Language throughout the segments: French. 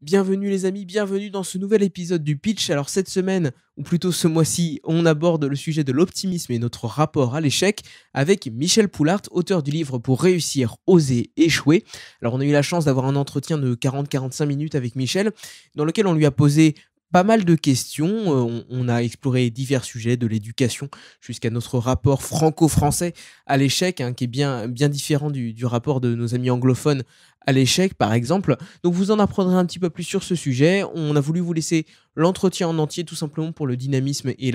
Bienvenue les amis, bienvenue dans ce nouvel épisode du Pitch. Alors cette semaine, ou plutôt ce mois-ci, on aborde le sujet de l'optimisme et notre rapport à l'échec avec Michel Poulart, auteur du livre Pour réussir, oser, échouer. Alors on a eu la chance d'avoir un entretien de 40-45 minutes avec Michel, dans lequel on lui a posé pas mal de questions. On a exploré divers sujets, de l'éducation jusqu'à notre rapport franco-français à l'échec, qui est bien différent du rapport de nos amis anglophones à l'échec, par exemple. Donc vous en apprendrez un petit peu plus sur ce sujet. On a voulu vous laisser l'entretien en entier, tout simplement pour le dynamisme et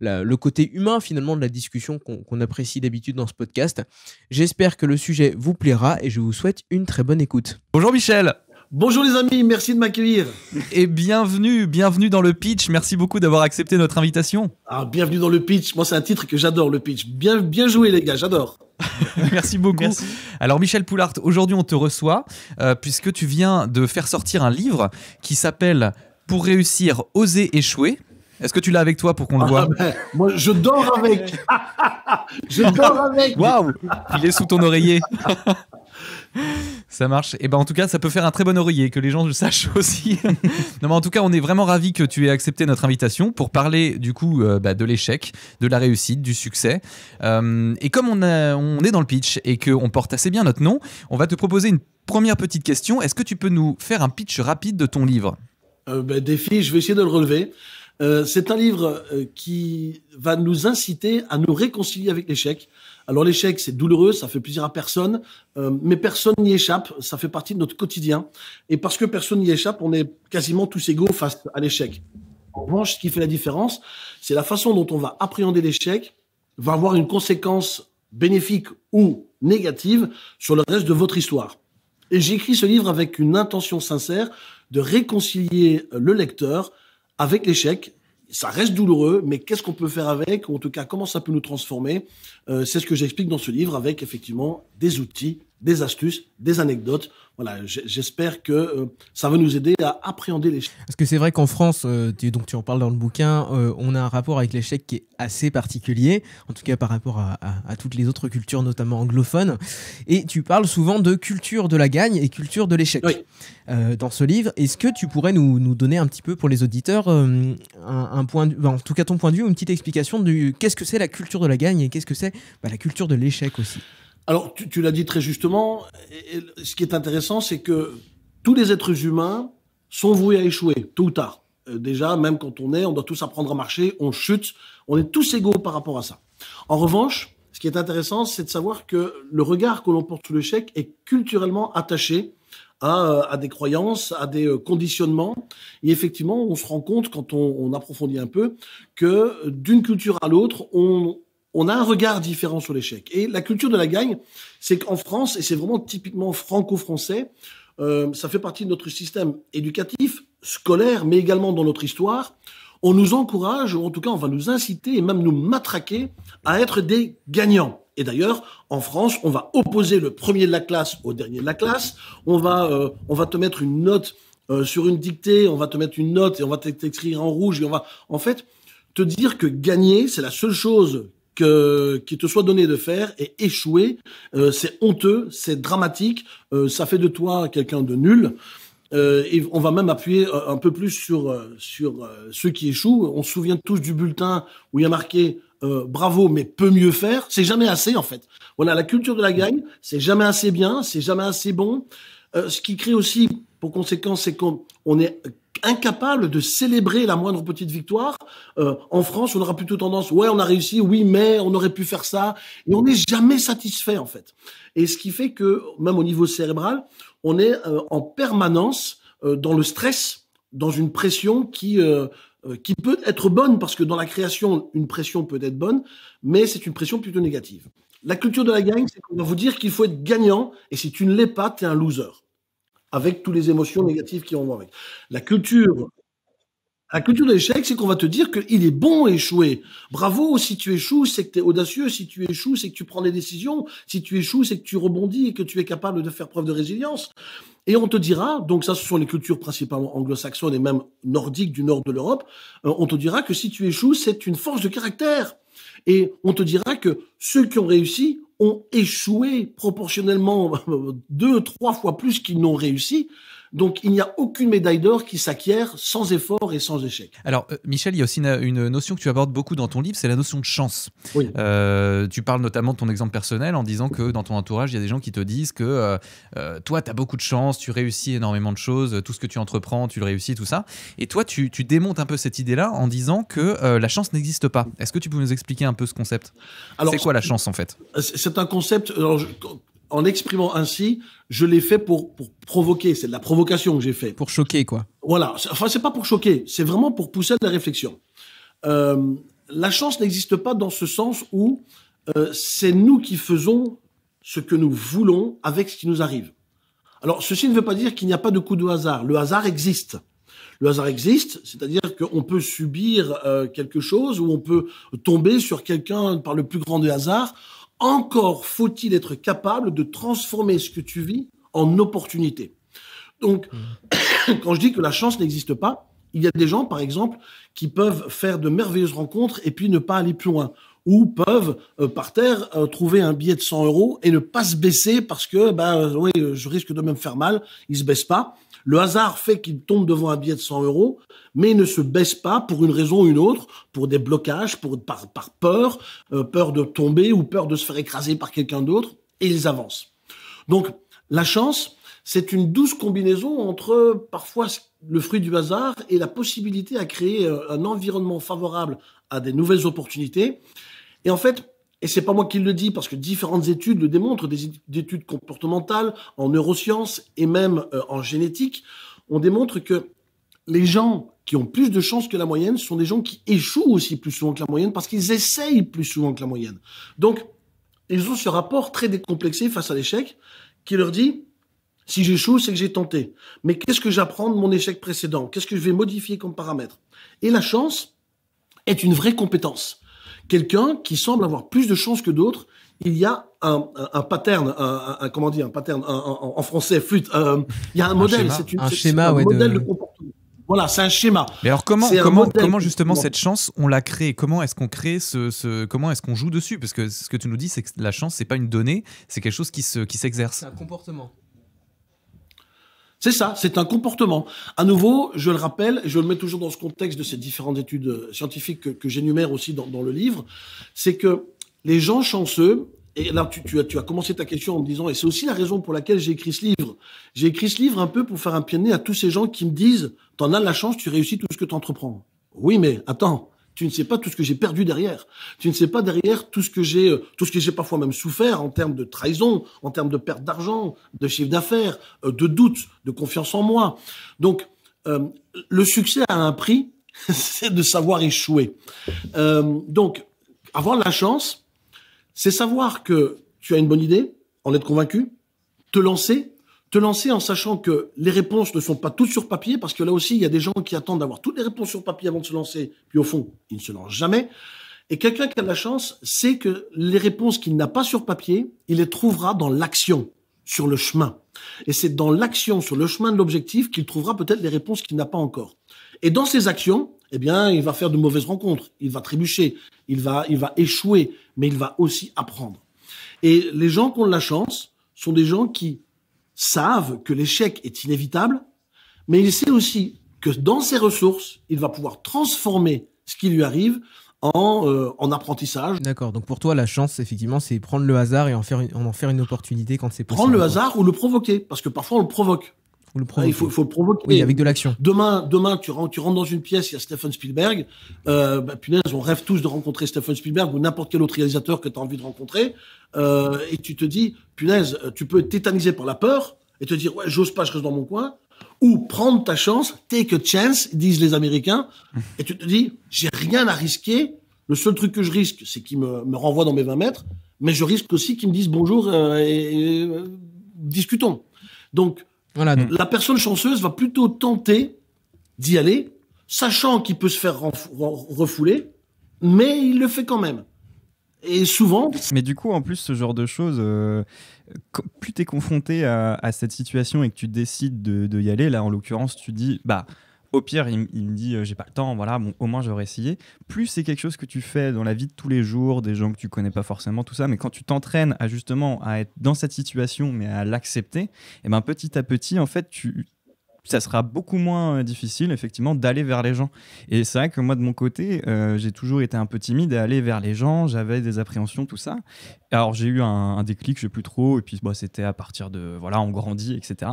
le côté humain, finalement, de la discussion qu'on apprécie d'habitude dans ce podcast. J'espère que le sujet vous plaira et je vous souhaite une très bonne écoute. Bonjour Michel. Bonjour les amis, merci de m'accueillir. Et bienvenue dans le Pitch. Merci beaucoup d'avoir accepté notre invitation. Bienvenue dans le Pitch. Moi, c'est un titre que j'adore, le Pitch. Bien joué les gars, j'adore. Merci beaucoup. Merci. Alors Michel Poulart, aujourd'hui on te reçoit puisque tu viens de faire sortir un livre qui s'appelle Pour réussir, oser, échouer. Est-ce que tu l'as avec toi pour qu'on le voit? Moi, je dors avec. Je dors avec. Waouh, il est sous ton oreiller. Ça marche. Et ben en tout cas, ça peut faire un très bon oreiller, que les gens le sachent aussi. Non, mais en tout cas, on est vraiment ravis que tu aies accepté notre invitation pour parler du coup de l'échec, de la réussite, du succès. Et comme on est dans le pitch et qu'on porte assez bien notre nom, on va te proposer une première petite question. Est-ce que tu peux nous faire un pitch rapide de ton livre? Défi, je vais essayer de le relever. C'est un livre qui va nous inciter à nous réconcilier avec l'échec. Alors l'échec, c'est douloureux, ça fait plaisir à personne, mais personne n'y échappe, ça fait partie de notre quotidien. Et parce que personne n'y échappe, on est quasiment tous égaux face à l'échec. En revanche, ce qui fait la différence, c'est la façon dont on va appréhender l'échec, va avoir une conséquence bénéfique ou négative sur le reste de votre histoire. Et j'ai écrit ce livre avec une intention sincère de réconcilier le lecteur avec l'échec. Ça reste douloureux, mais qu'est-ce qu'on peut faire avec, ou en tout cas, comment ça peut nous transformer? C'est ce que j'explique dans ce livre avec effectivement des outils, des astuces, des anecdotes. Voilà, j'espère que ça va nous aider à appréhender l'échec. Parce que c'est vrai qu'en France, donc tu en parles dans le bouquin, on a un rapport avec l'échec qui est assez particulier, en tout cas par rapport à toutes les autres cultures, notamment anglophones. Et tu parles souvent de culture de la gagne et culture de l'échec. Oui. Dans ce livre, est-ce que tu pourrais nous donner un petit peu pour les auditeurs un point en tout cas ton point de vue, une petite explication de qu'est-ce que c'est la culture de la gagne et qu'est-ce que c'est la culture de l'échec aussi? Alors, tu l'as dit très justement, et ce qui est intéressant, c'est que tous les êtres humains sont voués à échouer, tôt ou tard. Déjà, même quand on doit tous apprendre à marcher, on chute, on est tous égaux par rapport à ça. En revanche, ce qui est intéressant, c'est de savoir que le regard que l'on porte sur l'échec est culturellement attaché à des croyances, à des conditionnements. Et effectivement, on se rend compte, quand on approfondit un peu, que d'une culture à l'autre, on a un regard différent sur l'échec. Et la culture de la gagne, c'est qu'en France, et c'est vraiment typiquement franco-français, ça fait partie de notre système éducatif, scolaire, mais également dans notre histoire. On nous encourage, ou en tout cas on va nous inciter et même nous matraquer à être des gagnants. Et d'ailleurs, en France, on va opposer le premier de la classe au dernier de la classe. On va te mettre une note sur une dictée, on va te mettre une note et on va t'écrire en rouge. Et on va, en fait, te dire que gagner, c'est la seule chose qui te soit donné de faire, et échouer, c'est honteux, c'est dramatique, ça fait de toi quelqu'un de nul. Et on va même appuyer un peu plus sur ceux qui échouent. On se souvient tous du bulletin où il y a marqué bravo, mais peut mieux faire. C'est jamais assez en fait. Voilà, la culture de la gagne, c'est jamais assez bien, c'est jamais assez bon. Ce qui crée aussi, pour conséquence, c'est qu'on est incapable de célébrer la moindre petite victoire. En France, on aura plutôt tendance, ouais, on a réussi, oui, mais on aurait pu faire ça. Et on n'est jamais satisfait, en fait. Et ce qui fait que, même au niveau cérébral, on est en permanence dans le stress, dans une pression qui peut être bonne, parce que dans la création, une pression peut être bonne, mais c'est une pression plutôt négative. La culture de la gagne, c'est qu'on va vous dire qu'il faut être gagnant, et si tu ne l'es pas, tu es un loser, avec toutes les émotions négatives qui en vont avec. La culture de l'échec, c'est qu'on va te dire qu'il est bon à échouer. Bravo, si tu échoues, c'est que tu es audacieux. Si tu échoues, c'est que tu prends des décisions. Si tu échoues, c'est que tu rebondis et que tu es capable de faire preuve de résilience. Et on te dira, donc ça, ce sont les cultures principalement anglo-saxonnes et même nordiques du nord de l'Europe, on te dira que si tu échoues, c'est une force de caractère. Et on te dira que ceux qui ont réussi ont échoué proportionnellement 2-3 fois plus qu'ils n'ont réussi. Donc, il n'y a aucune médaille d'or qui s'acquiert sans effort et sans échec. Alors, Michel, il y a aussi une notion que tu abordes beaucoup dans ton livre, c'est la notion de chance. Oui. Tu parles notamment de ton exemple personnel en disant que dans ton entourage, il y a des gens qui te disent que toi, tu as beaucoup de chance, tu réussis énormément de choses, tout ce que tu entreprends, tu le réussis, tout ça. Et toi, tu démontes un peu cette idée-là en disant que la chance n'existe pas. Est-ce que tu peux nous expliquer un peu ce concept ? C'est quoi la chance, en fait ? C'est un concept... En l'exprimant ainsi, je l'ai fait pour provoquer. C'est de la provocation que j'ai fait. Pour choquer, quoi. Voilà. Enfin, c'est pas pour choquer. C'est vraiment pour pousser de la réflexion. La chance n'existe pas dans ce sens où c'est nous qui faisons ce que nous voulons avec ce qui nous arrive. Alors, ceci ne veut pas dire qu'il n'y a pas de coup de hasard. Le hasard existe. Le hasard existe, c'est-à-dire qu'on peut subir quelque chose ou on peut tomber sur quelqu'un par le plus grand des hasards. Encore faut-il être capable de transformer ce que tu vis en opportunité. Donc, quand je dis que la chance n'existe pas, il y a des gens, par exemple, qui peuvent faire de merveilleuses rencontres et puis ne pas aller plus loin. Ou peuvent, par terre, trouver un billet de 100 € et ne pas se baisser parce que, oui, je risque de me faire mal. Ils se baissent pas. Le hasard fait qu'ils tombent devant un billet de 100 €, mais ils ne se baissent pas pour une raison ou une autre, pour des blocages, par peur, peur de tomber ou peur de se faire écraser par quelqu'un d'autre, et ils avancent. Donc, la chance, c'est une douce combinaison entre parfois le fruit du hasard et la possibilité à créer un environnement favorable à des nouvelles opportunités. Et en fait, et c'est pas moi qui le dis parce que différentes études le démontrent, des études comportementales, en neurosciences et même en génétique, on démontre que les gens qui ont plus de chances que la moyenne sont des gens qui échouent aussi plus souvent que la moyenne parce qu'ils essayent plus souvent que la moyenne. Donc, ils ont ce rapport très décomplexé face à l'échec qui leur dit, si j'échoue, c'est que j'ai tenté. Mais qu'est-ce que j'apprends de mon échec précédent? Qu'est-ce que je vais modifier comme paramètre? Et la chance est une vraie compétence. Quelqu'un qui semble avoir plus de chance que d'autres, il y a un pattern, comment dire, un pattern, en français, flûte, il y a un modèle, un schéma, un modèle de comportement. Voilà, c'est un schéma. Mais alors comment justement cette chance, on la crée? Comment est-ce qu'on crée comment est-ce qu'on joue dessus? Parce que ce que tu nous dis, c'est que la chance, c'est pas une donnée, c'est quelque chose qui s'exerce. C'est un comportement. C'est ça, c'est un comportement. À nouveau, je le rappelle, je le mets toujours dans ce contexte de ces différentes études scientifiques que j'énumère aussi dans le livre, c'est que les gens chanceux, et là tu as commencé ta question en me disant, et c'est aussi la raison pour laquelle j'ai écrit ce livre. J'ai écrit ce livre un peu pour faire un pied de nez à tous ces gens qui me disent, t'en as de la chance, tu réussis tout ce que tu entreprends. Oui, mais attends. Tu ne sais pas tout ce que j'ai perdu derrière. Tu ne sais pas derrière tout ce que j'ai parfois même souffert en termes de trahison, en termes de perte d'argent, de chiffre d'affaires, de doute, de confiance en moi. Donc, le succès a un prix, c'est de savoir échouer. Donc, avoir la chance, c'est savoir que tu as une bonne idée, en être convaincu, te lancer en sachant que les réponses ne sont pas toutes sur papier, parce que là aussi, il y a des gens qui attendent d'avoir toutes les réponses sur papier avant de se lancer, puis au fond, ils ne se lancent jamais. Et quelqu'un qui a de la chance, c'est que les réponses qu'il n'a pas sur papier, il les trouvera dans l'action, sur le chemin. Et c'est dans l'action, sur le chemin de l'objectif, qu'il trouvera peut-être les réponses qu'il n'a pas encore. Et dans ces actions, eh bien, il va faire de mauvaises rencontres, il va trébucher, il va échouer, mais il va aussi apprendre. Et les gens qui ont de la chance sont des gens qui savent que l'échec est inévitable, mais il sait aussi que dans ses ressources, il va pouvoir transformer ce qui lui arrive en apprentissage. D'accord, donc pour toi, la chance, effectivement, c'est prendre le hasard et en faire une opportunité quand c'est possible. Prendre le hasard ou le provoquer, parce que parfois on le provoque. Il faut le provoquer. Oui, avec de l'action. Demain, tu rentres dans une pièce, il y a Steven Spielberg. Punaise, on rêve tous de rencontrer Steven Spielberg ou n'importe quel autre réalisateur que tu as envie de rencontrer. Et tu te dis, punaise, tu peux être tétanisé par la peur et te dire, ouais, j'ose pas, je reste dans mon coin. Ou prendre ta chance, take a chance, disent les Américains. Et tu te dis, j'ai rien à risquer. Le seul truc que je risque, c'est qu'ils me renvoient dans mes 20 mètres. Mais je risque aussi qu'ils me disent bonjour et discutons. Donc, voilà, la personne chanceuse va plutôt tenter d'y aller, sachant qu'il peut se faire refouler, mais il le fait quand même. Et souvent... Mais du coup, en plus, ce genre de choses, plus tu es confronté à cette situation et que tu décides de y aller, là, en l'occurrence, tu dis, au pire, il me dit, j'ai pas le temps, voilà, bon, au moins j'aurais essayé. Plus c'est quelque chose que tu fais dans la vie de tous les jours, des gens que tu connais pas forcément, tout ça, mais quand tu t'entraînes à être dans cette situation, mais à l'accepter, et petit à petit, en fait, ça sera beaucoup moins difficile, effectivement, d'aller vers les gens. Et c'est vrai que moi, de mon côté, j'ai toujours été un peu timide à aller vers les gens. J'avais des appréhensions, tout ça. Alors, j'ai eu un déclic, je sais plus trop. Et puis, c'était à partir de, voilà, on grandit, etc.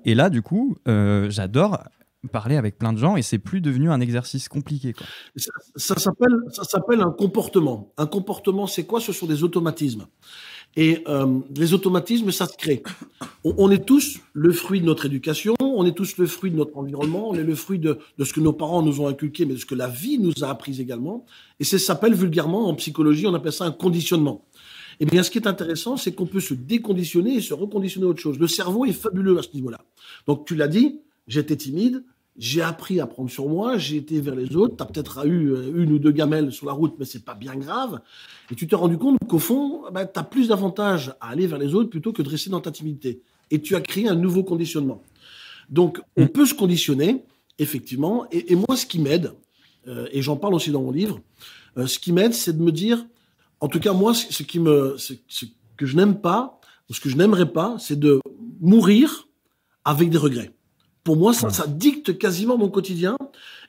Et là, du coup, j'adore parler avec plein de gens et c'est plus devenu un exercice compliqué, quoi. Ça s'appelle un comportement. Un comportement, c'est quoi? Ce sont des automatismes. Et les automatismes, ça se crée. On est tous le fruit de notre éducation, on est tous le fruit de notre environnement, on est le fruit de ce que nos parents nous ont inculqué, mais de ce que la vie nous a appris également. Et ça s'appelle vulgairement, en psychologie, on appelle ça un conditionnement. Eh bien, ce qui est intéressant, c'est qu'on peut se déconditionner et se reconditionner à autre chose. Le cerveau est fabuleux à ce niveau-là. Donc, tu l'as dit, j'étais timide, j'ai appris à prendre sur moi, j'ai été vers les autres, tu as peut-être eu une ou deux gamelles sur la route, mais c'est pas bien grave. Et tu t'es rendu compte qu'au fond, tu as plus d'avantages à aller vers les autres plutôt que de rester dans ta timidité. Et tu as créé un nouveau conditionnement. Donc, on peut se conditionner, effectivement. Et moi, ce qui m'aide, et j'en parle aussi dans mon livre, ce qui m'aide, c'est de me dire, en tout cas, moi, ce que je n'aime pas, ou ce que je n'aimerais pas, c'est de mourir avec des regrets. Pour moi, ça dicte quasiment mon quotidien.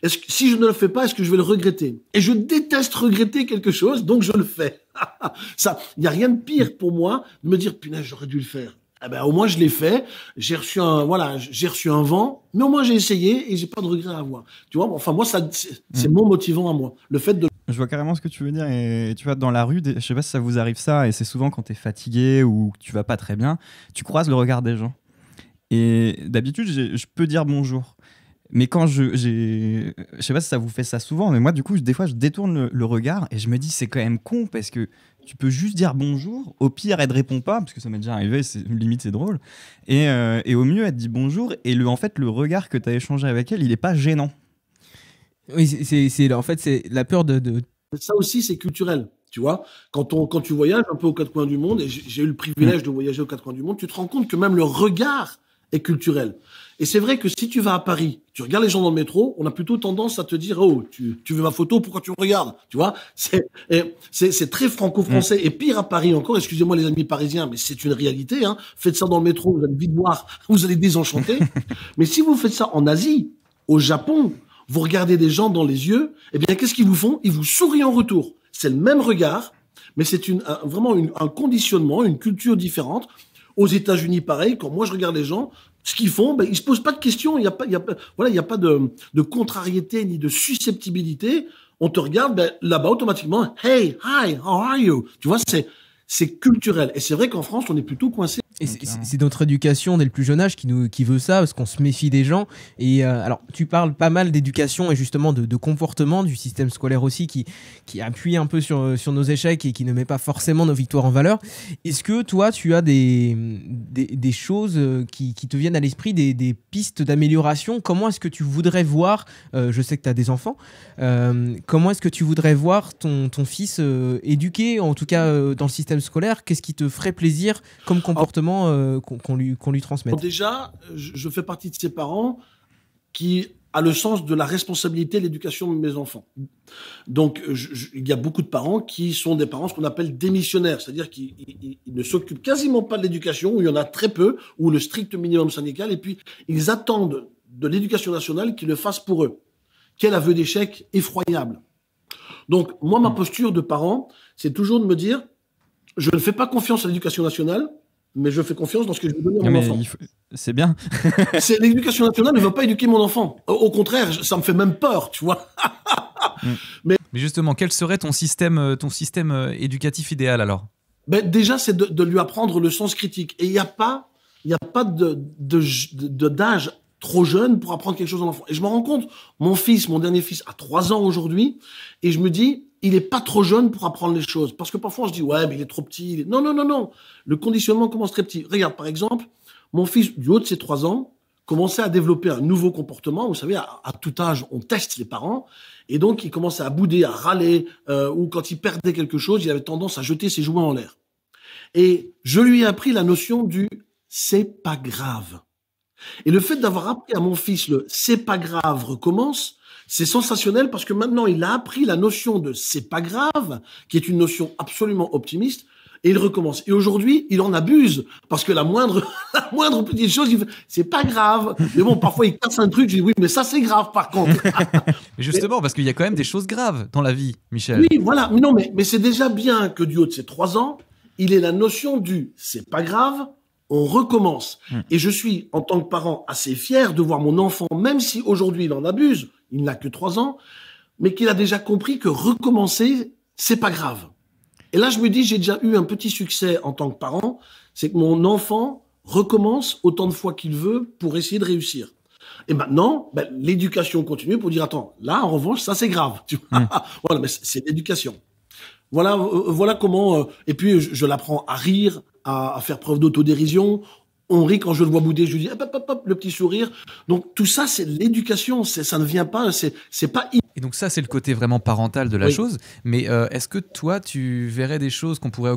Si je ne le fais pas, est-ce que je vais le regretter? Et je déteste regretter quelque chose, donc je le fais. Il n'y a rien de pire pour moi de me dire, punaise, j'aurais dû le faire. Eh ben, au moins, je l'ai fait. J'ai reçu un vent, mais au moins, j'ai essayé et j'ai pas de regret à avoir. Tu vois, enfin, moi, c'est mon motivant à moi. Le fait de... Je vois carrément ce que tu veux dire. Et tu vois, dans la rue, je sais pas si ça vous arrive ça, et c'est souvent quand tu es fatigué ou que tu vas pas très bien, tu croises le regard des gens. Et d'habitude, je peux dire bonjour. Mais quand je sais pas si ça vous fait ça souvent, mais moi, du coup, des fois, je détourne le regard et je me dis, c'est quand même con parce que tu peux juste dire bonjour. Au pire, elle ne répond pas, parce que ça m'est déjà arrivé, limite, c'est drôle. Et au mieux, elle te dit bonjour. Et en fait, le regard que tu as échangé avec elle, il n'est pas gênant. Oui, en fait, c'est la peur de... Ça aussi, c'est culturel. Tu vois, quand tu voyages un peu aux quatre coins du monde, et j'ai eu le privilège de voyager aux quatre coins du monde, tu te rends compte que même le regard est culturel. Et c'est vrai que si tu vas à Paris, tu regardes les gens dans le métro, on a plutôt tendance à te dire, oh, tu veux ma photo, pourquoi tu me regardes? Tu vois, c'est très franco-français. Et pire à Paris encore, excusez-moi les amis parisiens, mais c'est une réalité, hein. Faites ça dans le métro, vous allez vite voir, vous allez désenchanter. Mais si vous faites ça en Asie, au Japon, vous regardez des gens dans les yeux, eh bien, qu'est-ce qu'ils vous font? Ils vous sourient en retour. C'est le même regard, mais c'est vraiment un conditionnement, une culture différente. Aux États-Unis, pareil, quand moi je regarde les gens, ce qu'ils font, ils se posent pas de questions, il y a pas de contrariété ni de susceptibilité. On te regarde, là-bas automatiquement, hey, hi, how are you? Tu vois, c'est culturel. Et c'est vrai qu'en France, on est plutôt coincé. Et c'est notre éducation dès le plus jeune âge qui veut ça, parce qu'on se méfie des gens. Et alors, tu parles pas mal d'éducation et justement de comportement du système scolaire aussi qui appuie un peu sur nos échecs et qui ne met pas forcément nos victoires en valeur. Est-ce que toi, tu as des choses qui te viennent à l'esprit, des pistes d'amélioration? Comment est-ce que tu voudrais voir, je sais que tu as des enfants, comment est-ce que tu voudrais voir ton fils éduqué, en tout cas dans le système scolaire? Qu'est-ce qui te ferait plaisir comme comportement qu'on lui transmette? Déjà, je fais partie de ces parents qui a le sens de la responsabilité de l'éducation de mes enfants. Donc, il y a beaucoup de parents qui sont des parents ce qu'on appelle démissionnaires, c'est-à-dire qu'ils ne s'occupent quasiment pas de l'éducation, ou il y en a très peu, ou le strict minimum syndical, et puis ils attendent de l'éducation nationale qu'ils le fassent pour eux. Quel aveu d'échec effroyable. Donc, moi, ma posture de parent, c'est toujours de me dire, je ne fais pas confiance à l'éducation nationale, mais je fais confiance dans ce que je vais donner à mon enfant. C'est bien. L'éducation nationale ne va pas éduquer mon enfant. Au contraire, ça me fait même peur, tu vois. Mais justement, quel serait ton système éducatif idéal alors? Déjà, c'est de lui apprendre le sens critique. Et il n'y a pas d'âge trop jeune pour apprendre quelque chose à l'enfant. Et je me rends compte, mon dernier fils, a 3 ans aujourd'hui, et je me dis, il est pas trop jeune pour apprendre les choses. Parce que parfois, on se dit, ouais, mais il est trop petit. Non. Le conditionnement commence très petit. Regarde, par exemple, mon fils, du haut de ses 3 ans, commençait à développer un nouveau comportement. Vous savez, à tout âge, on teste les parents. Et donc, il commençait à bouder, à râler, ou quand il perdait quelque chose, il avait tendance à jeter ses jouets en l'air. Et je lui ai appris la notion du « c'est pas grave ». Et le fait d'avoir appris à mon fils le « c'est pas grave » recommence, c'est sensationnel parce que maintenant, il a appris la notion de « c'est pas grave », qui est une notion absolument optimiste. et il recommence. Et aujourd'hui, il en abuse parce que la moindre petite chose, il fait, c'est pas grave. Mais bon, parfois il casse un truc, je dis oui, mais ça c'est grave par contre. Mais justement, parce qu'il y a quand même des choses graves dans la vie, Michel. Oui, voilà. Mais non, mais c'est déjà bien que du haut de ses 3 ans, il ait la notion du c'est pas grave, on recommence. Et je suis, en tant que parent, assez fier de voir mon enfant, même si aujourd'hui il en abuse, il n'a que 3 ans, mais qu'il a déjà compris que recommencer, c'est pas grave. Et là, je me dis, j'ai déjà eu un petit succès en tant que parent, c'est que mon enfant recommence autant de fois qu'il veut pour essayer de réussir. Et maintenant, l'éducation continue pour dire, attends, là, en revanche, ça, c'est grave. Tu vois voilà, mais c'est l'éducation. Voilà comment... et puis, je l'apprends à rire, à faire preuve d'autodérision. On rit quand je le vois bouder, je lui dis, hop, hop, hop, le petit sourire. Donc, tout ça, c'est l'éducation. Ça ne vient pas, c'est pas... Et donc ça, c'est le côté vraiment parental de la Oui. chose. Mais est-ce que toi, tu verrais des choses qu'on pourrait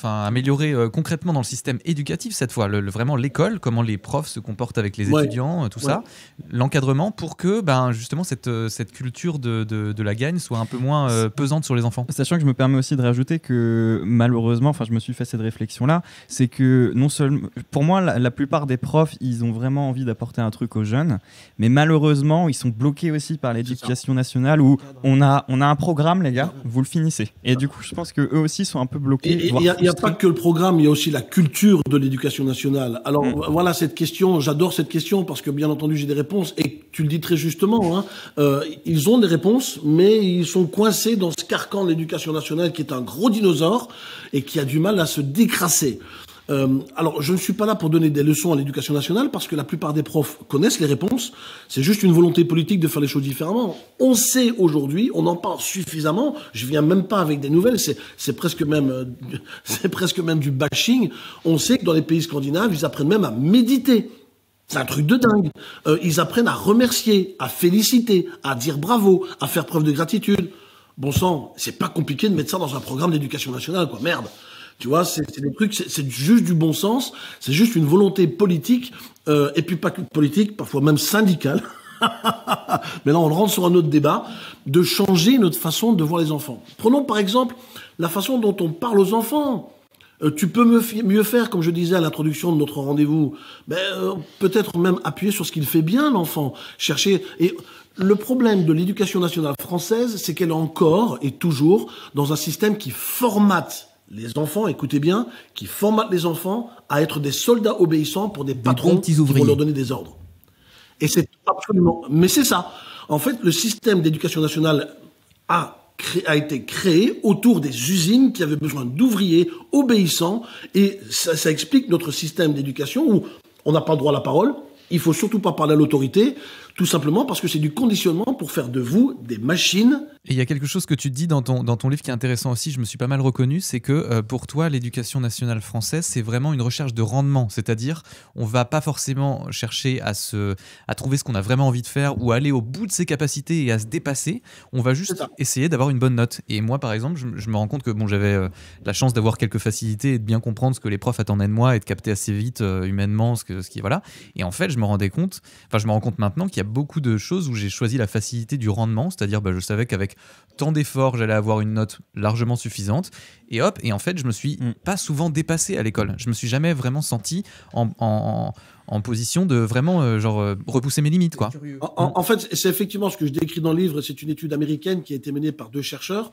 améliorer concrètement dans le système éducatif cette fois, vraiment l'école, comment les profs se comportent avec les Ouais. étudiants, tout Ouais. ça, l'encadrement pour que justement cette culture de la gagne soit un peu moins pesante sur les enfants. Sachant que je me permets aussi de rajouter que malheureusement, enfin je me suis fait cette réflexion-là, c'est que non seulement, pour moi, la plupart des profs, ils ont vraiment envie d'apporter un truc aux jeunes, mais malheureusement, ils sont bloqués aussi par l'éducation nationale où on a un programme, les gars, vous le finissez. Et du coup, je pense que eux aussi sont un peu bloqués. Et il voire n'y a frustrés. pas que le programme, il y a aussi la culture de l'éducation nationale. Alors voilà cette question, j'adore cette question parce que bien entendu j'ai des réponses et tu le dis très justement, hein, ils ont des réponses mais ils sont coincés dans ce carcan de l'éducation nationale qui est un gros dinosaure et qui a du mal à se décrasser. Alors, je ne suis pas là pour donner des leçons à l'éducation nationale parce que la plupart des profs connaissent les réponses. C'est juste une volonté politique de faire les choses différemment. On sait aujourd'hui, on en parle suffisamment. Je viens même pas avec des nouvelles. C'est presque même du bashing. On sait que dans les pays scandinaves, ils apprennent même à méditer. C'est un truc de dingue. Ils apprennent à remercier, à féliciter, à dire bravo, à faire preuve de gratitude. Bon sang, c'est pas compliqué de mettre ça dans un programme d'éducation nationale, quoi. Merde. Tu vois, c'est des trucs, c'est juste du bon sens, c'est juste une volonté politique, et puis pas que politique, parfois même syndicale. Mais là, on rentre sur un autre débat, de changer notre façon de voir les enfants. Prenons par exemple la façon dont on parle aux enfants. Tu peux mieux faire, comme je disais à l'introduction de notre rendez-vous, peut-être même appuyer sur ce qu'il fait bien, l'enfant. Chercher... Et le problème de l'éducation nationale française, c'est qu'elle est encore et toujours dans un système qui formate les enfants, écoutez bien, qui formatent les enfants à être des soldats obéissants pour des patrons petits qui vont ouvriers. leur donner des ordres. Et c'est absolument... Mais c'est ça. En fait, le système d'éducation nationale a été créé autour des usines qui avaient besoin d'ouvriers obéissants. Et ça explique notre système d'éducation où on n'a pas le droit à la parole. Il faut surtout pas parler à l'autorité, tout simplement parce que c'est du conditionnement pour faire de vous des machines. Et il y a quelque chose que tu dis dans ton livre qui est intéressant aussi, je me suis pas mal reconnu, c'est que pour toi, l'éducation nationale française, c'est vraiment une recherche de rendement. C'est-à-dire, on va pas forcément chercher à trouver ce qu'on a vraiment envie de faire ou aller au bout de ses capacités et à se dépasser. On va juste essayer d'avoir une bonne note. Et moi, par exemple, je me rends compte que j'avais la chance d'avoir quelques facilités et de bien comprendre ce que les profs attendaient de moi et de capter assez vite humainement ce qui voilà. Et en fait, je me rends compte maintenant qu'il y a beaucoup de choses où j'ai choisi la facilité du rendement, c'est-à-dire je savais qu'avec tant d'efforts, j'allais avoir une note largement suffisante. Et hop, et en fait, je me suis pas souvent dépassé à l'école. Je me suis jamais vraiment senti en position de vraiment repousser mes limites, quoi. En fait, c'est effectivement ce que je décris dans le livre. C'est une étude américaine qui a été menée par 2 chercheurs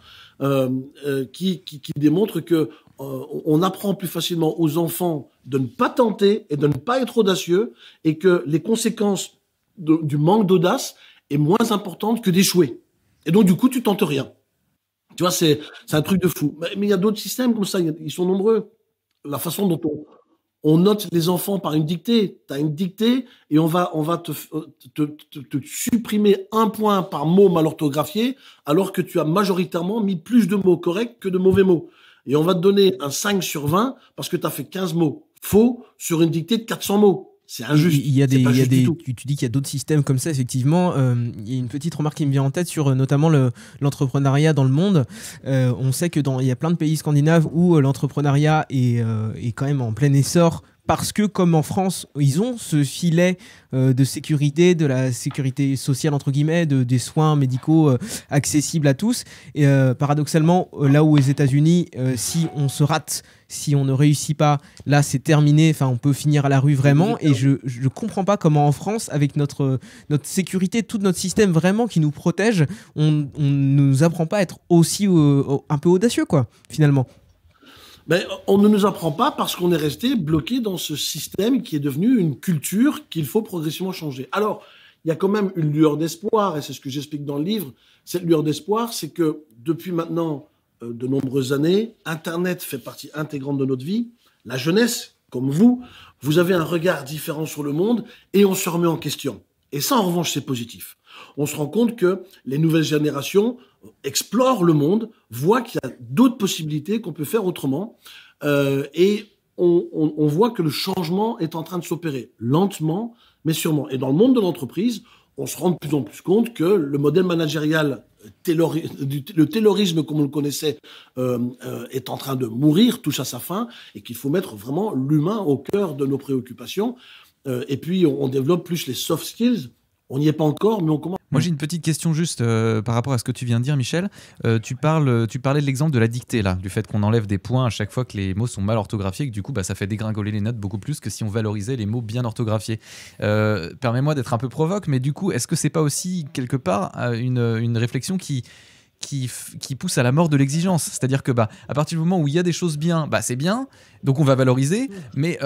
qui démontre que on apprend plus facilement aux enfants de ne pas tenter et de ne pas être audacieux et que les conséquences du manque d'audace est moins importante que d'échouer. Et donc, du coup, tu tentes rien. Tu vois, c'est un truc de fou. Mais il y a d'autres systèmes comme ça, ils sont nombreux. La façon dont on note les enfants par une dictée. Tu as une dictée et on va te supprimer 1 point par mot mal orthographié alors que tu as majoritairement mis plus de mots corrects que de mauvais mots. Et on va te donner un 5 sur 20 parce que tu as fait 15 mots faux sur une dictée de 400 mots. C'est injuste. Tu dis qu'il y a d'autres systèmes comme ça, effectivement. Il y a une petite remarque qui me vient en tête sur notamment l'entrepreneuriat dans le monde. On sait qu'il y a plein de pays scandinaves où l'entrepreneuriat est quand même en plein essor, parce que comme en France, ils ont ce filet de sécurité, de la sécurité sociale entre guillemets, des soins médicaux accessibles à tous. Et paradoxalement, là où aux États-Unis, si on se rate, si on ne réussit pas, là c'est terminé. Enfin, on peut finir à la rue vraiment. Et je comprends pas comment en France, avec notre sécurité, tout notre système vraiment qui nous protège, on nous apprend pas à être aussi un peu audacieux, quoi, finalement. Ben, on ne nous apprend pas parce qu'on est resté bloqué dans ce système qui est devenu une culture qu'il faut progressivement changer. Alors, il y a quand même une lueur d'espoir, et c'est ce que j'explique dans le livre. Cette lueur d'espoir, c'est que depuis maintenant de nombreuses années, Internet fait partie intégrante de notre vie. La jeunesse, comme vous avez un regard différent sur le monde et on se remet en question. Et ça, en revanche, c'est positif. On se rend compte que les nouvelles générations explorent le monde, voient qu'il y a d'autres possibilités, qu'on peut faire autrement, et on voit que le changement est en train de s'opérer, lentement, mais sûrement. Et dans le monde de l'entreprise, on se rend de plus en plus compte que le modèle managérial, le taylorisme comme on le connaissait, est en train de mourir, touche à sa fin, et qu'il faut mettre vraiment l'humain au cœur de nos préoccupations. Et puis, on développe plus les soft skills. On n'y est pas encore, mais on commence. Moi, j'ai une petite question juste par rapport à ce que tu viens de dire, Michel. Tu parlais de l'exemple de la dictée, là, du fait qu'on enlève des points à chaque fois que les mots sont mal orthographiés, et que du coup, ça fait dégringoler les notes beaucoup plus que si on valorisait les mots bien orthographiés. Permets-moi d'être un peu provoque, mais du coup, est-ce que c'est pas aussi, quelque part, une réflexion qui pousse à la mort de l'exigence? C'est-à-dire que à partir du moment où il y a des choses bien, c'est bien, donc on va valoriser, mais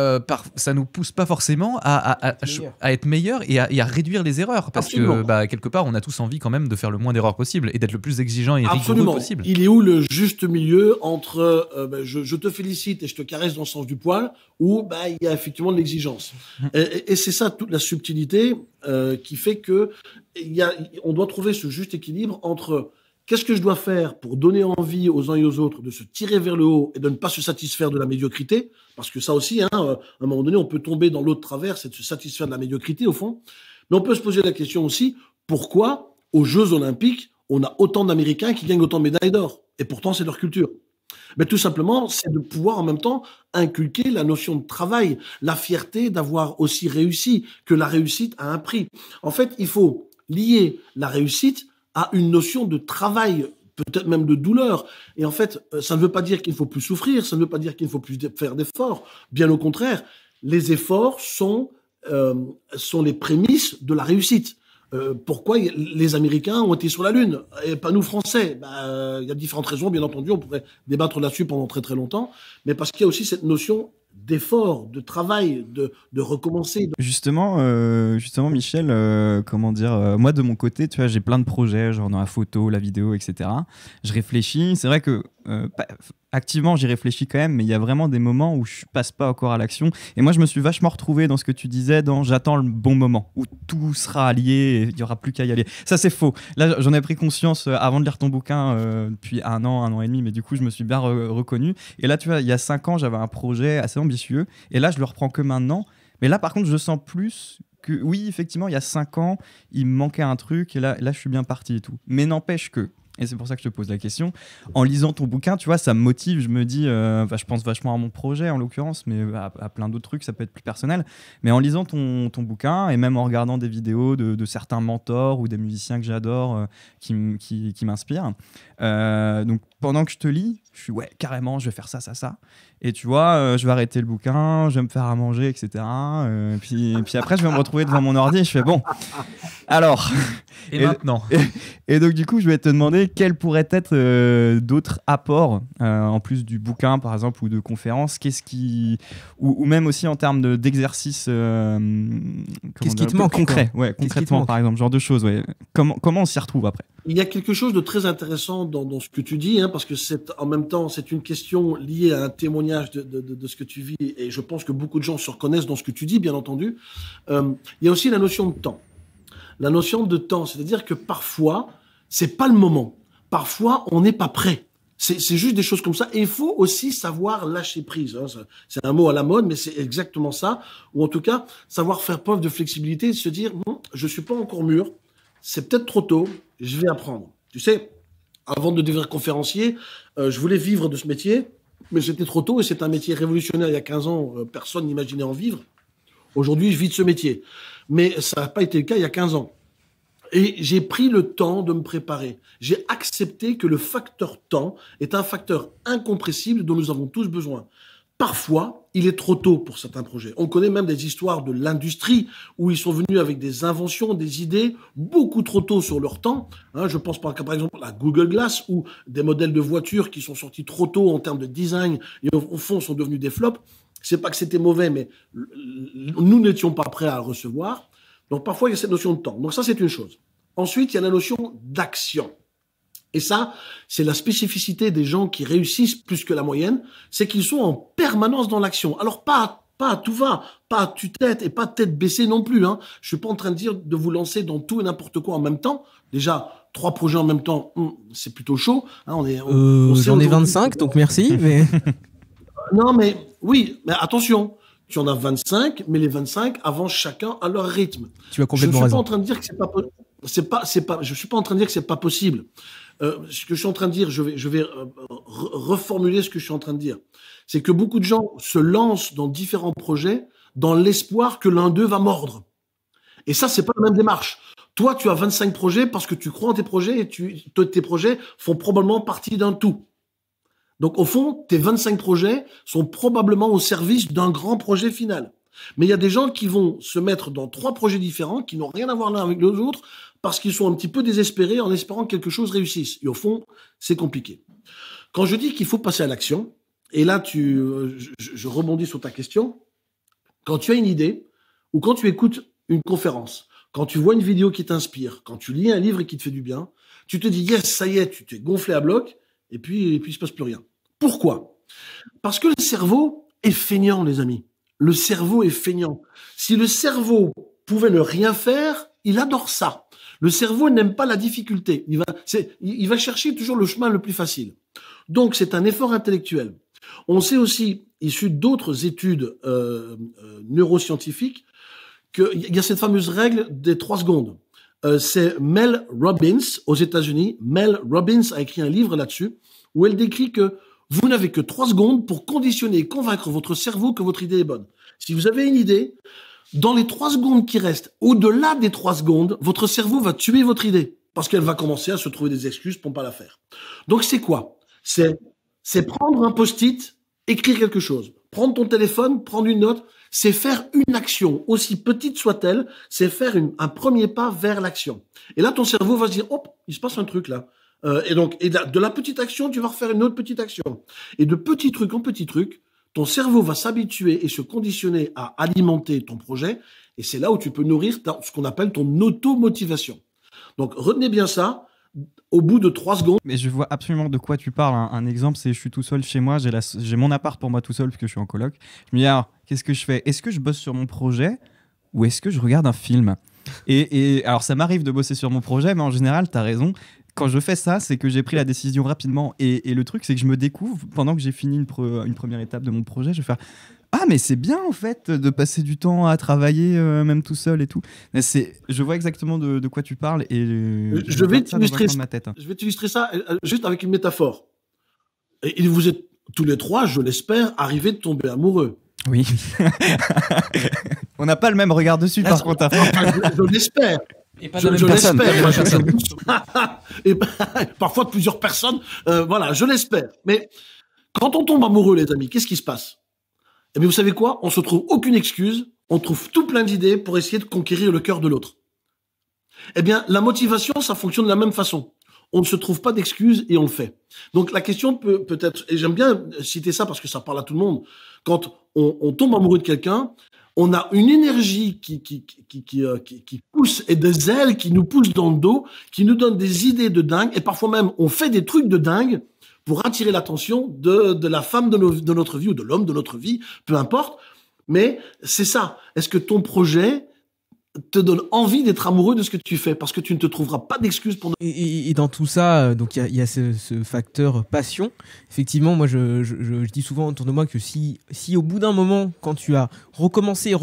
ça nous pousse pas forcément à être meilleur et à réduire les erreurs, parce Absolument. que quelque part on a tous envie quand même de faire le moins d'erreurs possible et d'être le plus exigeant et rigoureux possible. Il est où le juste milieu entre je te félicite et je te caresse dans le sens du poil, ou il y a effectivement de l'exigence. Et c'est ça toute la subtilité qui fait que on doit trouver ce juste équilibre entre qu'est-ce que je dois faire pour donner envie aux uns et aux autres de se tirer vers le haut et de ne pas se satisfaire de la médiocrité? Parce que ça aussi, à un moment donné, on peut tomber dans l'autre travers, c'est de se satisfaire de la médiocrité, au fond. Mais on peut se poser la question aussi, pourquoi, aux Jeux Olympiques, on a autant d'Américains qui gagnent autant de médailles d'or? Et pourtant, c'est leur culture. Mais tout simplement, c'est de pouvoir en même temps inculquer la notion de travail, la fierté d'avoir aussi réussi, que la réussite a un prix. En fait, il faut lier la réussite à une notion de travail, peut-être même de douleur. Et en fait, ça ne veut pas dire qu'il ne faut plus souffrir, ça ne veut pas dire qu'il ne faut plus faire d'efforts. Bien au contraire, les efforts sont les prémices de la réussite. Pourquoi les Américains ont été sur la Lune et pas nous Français? Il y a différentes raisons, bien entendu, on pourrait débattre là-dessus pendant très très longtemps, mais parce qu'il y a aussi cette notion d'effort, de travail, de recommencer. Justement, Michel, comment dire, moi de mon côté, tu vois, j'ai plein de projets, genre dans la photo, la vidéo, etc. Je réfléchis, c'est vrai que activement j'y réfléchis quand même, mais il y a vraiment des moments où je passe pas encore à l'action. Et moi je me suis vachement retrouvé dans ce que tu disais, dans j'attends le bon moment où tout sera allié et il y aura plus qu'à y aller. Ça c'est faux. Là j'en ai pris conscience avant de lire ton bouquin depuis un an et demi, mais du coup je me suis bien reconnu. Et là tu vois, il y a 5 ans j'avais un projet assez ambitieux et là je le reprends que maintenant. Mais là par contre je sens plus que oui effectivement il y a 5 ans il me manquait un truc et là je suis bien parti et tout. Mais n'empêche que, et c'est pour ça que je te pose la question, en lisant ton bouquin, tu vois, ça me motive, je me dis, je pense vachement à mon projet en l'occurrence, mais à plein d'autres trucs, ça peut être plus personnel. Mais en lisant ton bouquin, et même en regardant des vidéos de certains mentors ou des musiciens que j'adore, qui m'inspirent, donc pendant que je te lis, je suis ouais, carrément, je vais faire ça. Et tu vois, je vais arrêter le bouquin, je vais me faire à manger, etc. Puis après, je vais me retrouver devant mon ordi et je fais bon, alors... Et maintenant et donc du coup, je vais te demander quels pourraient être d'autres apports en plus du bouquin, par exemple, ou de conférences. Qu'est-ce qui, ou même aussi en termes d'exercices, qu'est-ce qui te manque concret, ouais, concrètement, par exemple, genre de choses. Ouais. Comment on s'y retrouve après? Il y a quelque chose de très intéressant dans ce que tu dis, parce que en même temps, c'est une question liée à un témoignage de ce que tu vis, et je pense que beaucoup de gens se reconnaissent dans ce que tu dis, bien entendu. Il y a aussi la notion de temps. La notion de temps, c'est-à-dire que parfois, c'est pas le moment. Parfois, on n'est pas prêt. C'est juste des choses comme ça. Et il faut aussi savoir lâcher prise. C'est un mot à la mode, mais c'est exactement ça. Ou en tout cas, savoir faire preuve de flexibilité et se dire, je suis pas encore mûr, c'est peut-être trop tôt, je vais apprendre. Tu sais, avant de devenir conférencier, je voulais vivre de ce métier. mais c'était trop tôt et c'est un métier révolutionnaire. Il y a 15 ans, personne n'imaginait en vivre. Aujourd'hui, je vis de ce métier. Mais ça n'a pas été le cas il y a 15 ans. Et j'ai pris le temps de me préparer. J'ai accepté que le facteur temps est un facteur incompressible dont nous avons tous besoin. Parfois, il est trop tôt pour certains projets. On connaît même des histoires de l'industrie où ils sont venus avec des inventions, des idées beaucoup trop tôt sur leur temps. Je pense par exemple à Google Glass ou des modèles de voitures qui sont sortis trop tôt en termes de design et au fond sont devenus des flops. C'est pas que c'était mauvais, mais nous n'étions pas prêts à le recevoir. Donc parfois, il y a cette notion de temps. Donc ça, c'est une chose. Ensuite, il y a la notion d'action. Et ça, c'est la spécificité des gens qui réussissent plus que la moyenne, c'est qu'ils sont en permanence dans l'action. Alors pas à tout va, pas à tue-tête et pas tête baissée non plus. Je suis pas en train de dire de vous lancer dans tout et n'importe quoi en même temps. Déjà, 3 projets en même temps, c'est plutôt chaud. J'en ai 25, donc merci. Mais... non, mais oui, mais attention. Tu en as 25, mais les 25 avancent chacun à leur rythme. Tu as complètement raison. Je suis pas en train de dire que je suis pas en train de dire que c'est pas possible. Ce que je suis en train de dire, je vais reformuler ce que je suis en train de dire. C'est que beaucoup de gens se lancent dans différents projets dans l'espoir que l'un d'eux va mordre. Et ça, c'est pas la même démarche. Toi, tu as 25 projets parce que tu crois en tes projets et tes projets font probablement partie d'un tout. Donc, au fond, tes 25 projets sont probablement au service d'un grand projet final. Mais il y a des gens qui vont se mettre dans 3 projets différents qui n'ont rien à voir l'un avec les autres parce qu'ils sont un petit peu désespérés en espérant que quelque chose réussisse. Et au fond, c'est compliqué. Quand je dis qu'il faut passer à l'action, et là, je rebondis sur ta question, quand tu as une idée ou quand tu écoutes une conférence, quand tu vois une vidéo qui t'inspire, quand tu lis un livre et qui te fait du bien, tu te dis, yes, ça y est, tu t'es gonflé à bloc, et puis il se passe plus rien. Pourquoi? Parce que le cerveau est feignant, les amis. Le cerveau est feignant. Si le cerveau pouvait ne rien faire, il adore ça. Le cerveau n'aime pas la difficulté. Il va chercher toujours le chemin le plus facile. Donc, c'est un effort intellectuel. On sait aussi, issu d'autres études neuroscientifiques, qu'il y a cette fameuse règle des 3 secondes. C'est Mel Robbins, aux États-Unis. Mel Robbins a écrit un livre là-dessus, où elle décrit que vous n'avez que 3 secondes pour conditionner et convaincre votre cerveau que votre idée est bonne. Si vous avez une idée, dans les 3 secondes qui restent, au-delà des 3 secondes, votre cerveau va tuer votre idée, parce qu'elle va commencer à se trouver des excuses pour ne pas la faire. Donc c'est quoi? C'est prendre un post-it, écrire quelque chose. Prendre ton téléphone, prendre une note, c'est faire une action, aussi petite soit-elle, c'est faire un premier pas vers l'action. Et là, ton cerveau va se dire, hop, il se passe un truc là. Et de la petite action, tu vas refaire une autre petite action. Et de petit truc en petit truc, ton cerveau va s'habituer et se conditionner à alimenter ton projet. Et c'est là où tu peux nourrir ce qu'on appelle ton automotivation. Donc, retenez bien ça. Au bout de 3 secondes. Mais je vois absolument de quoi tu parles. Un exemple, c'est je suis tout seul chez moi, j'ai mon appart pour moi tout seul parce que je suis en coloc. Je me dis alors, qu'est-ce que je fais? Est-ce que je bosse sur mon projet ou est-ce que je regarde un film? Et alors, ça m'arrive de bosser sur mon projet, mais en général, tu as raison. Quand je fais ça, c'est que j'ai pris la décision rapidement. Et le truc, c'est que je me découvre, pendant que j'ai fini une première étape de mon projet, je vais faire ah, mais c'est bien en fait de passer du temps à travailler même tout seul et tout. Je vois exactement de quoi tu parles et je vais t'illustrer ça juste avec une métaphore. Et vous êtes tous les 3, je l'espère, arrivés de tomber amoureux. Oui. On n'a pas le même regard dessus par contre. Je l'espère. Et pas de la même personne. Et parfois de plusieurs personnes. Voilà, je l'espère. Mais quand on tombe amoureux, les amis, qu'est-ce qui se passe? Eh bien, vous savez quoi? On se trouve aucune excuse. On trouve tout plein d'idées pour essayer de conquérir le cœur de l'autre. Eh bien, la motivation, ça fonctionne de la même façon. On ne se trouve pas d'excuses et on le fait. Donc, la question peut être, et j'aime bien citer ça parce que ça parle à tout le monde. Quand on tombe amoureux de quelqu'un, on a une énergie qui pousse et des ailes qui nous poussent dans le dos, qui nous donnent des idées de dingue et parfois même on fait des trucs de dingue pour attirer l'attention de la femme de notre vie ou de l'homme de notre vie, peu importe. Mais c'est ça. Est-ce que ton projet te donne envie d'être amoureux de ce que tu fais, parce que tu ne te trouveras pas d'excuses pour ne... Et dans tout ça, donc il y a ce facteur passion. Effectivement, moi je dis souvent autour de moi que si au bout d'un moment, quand tu as recommencé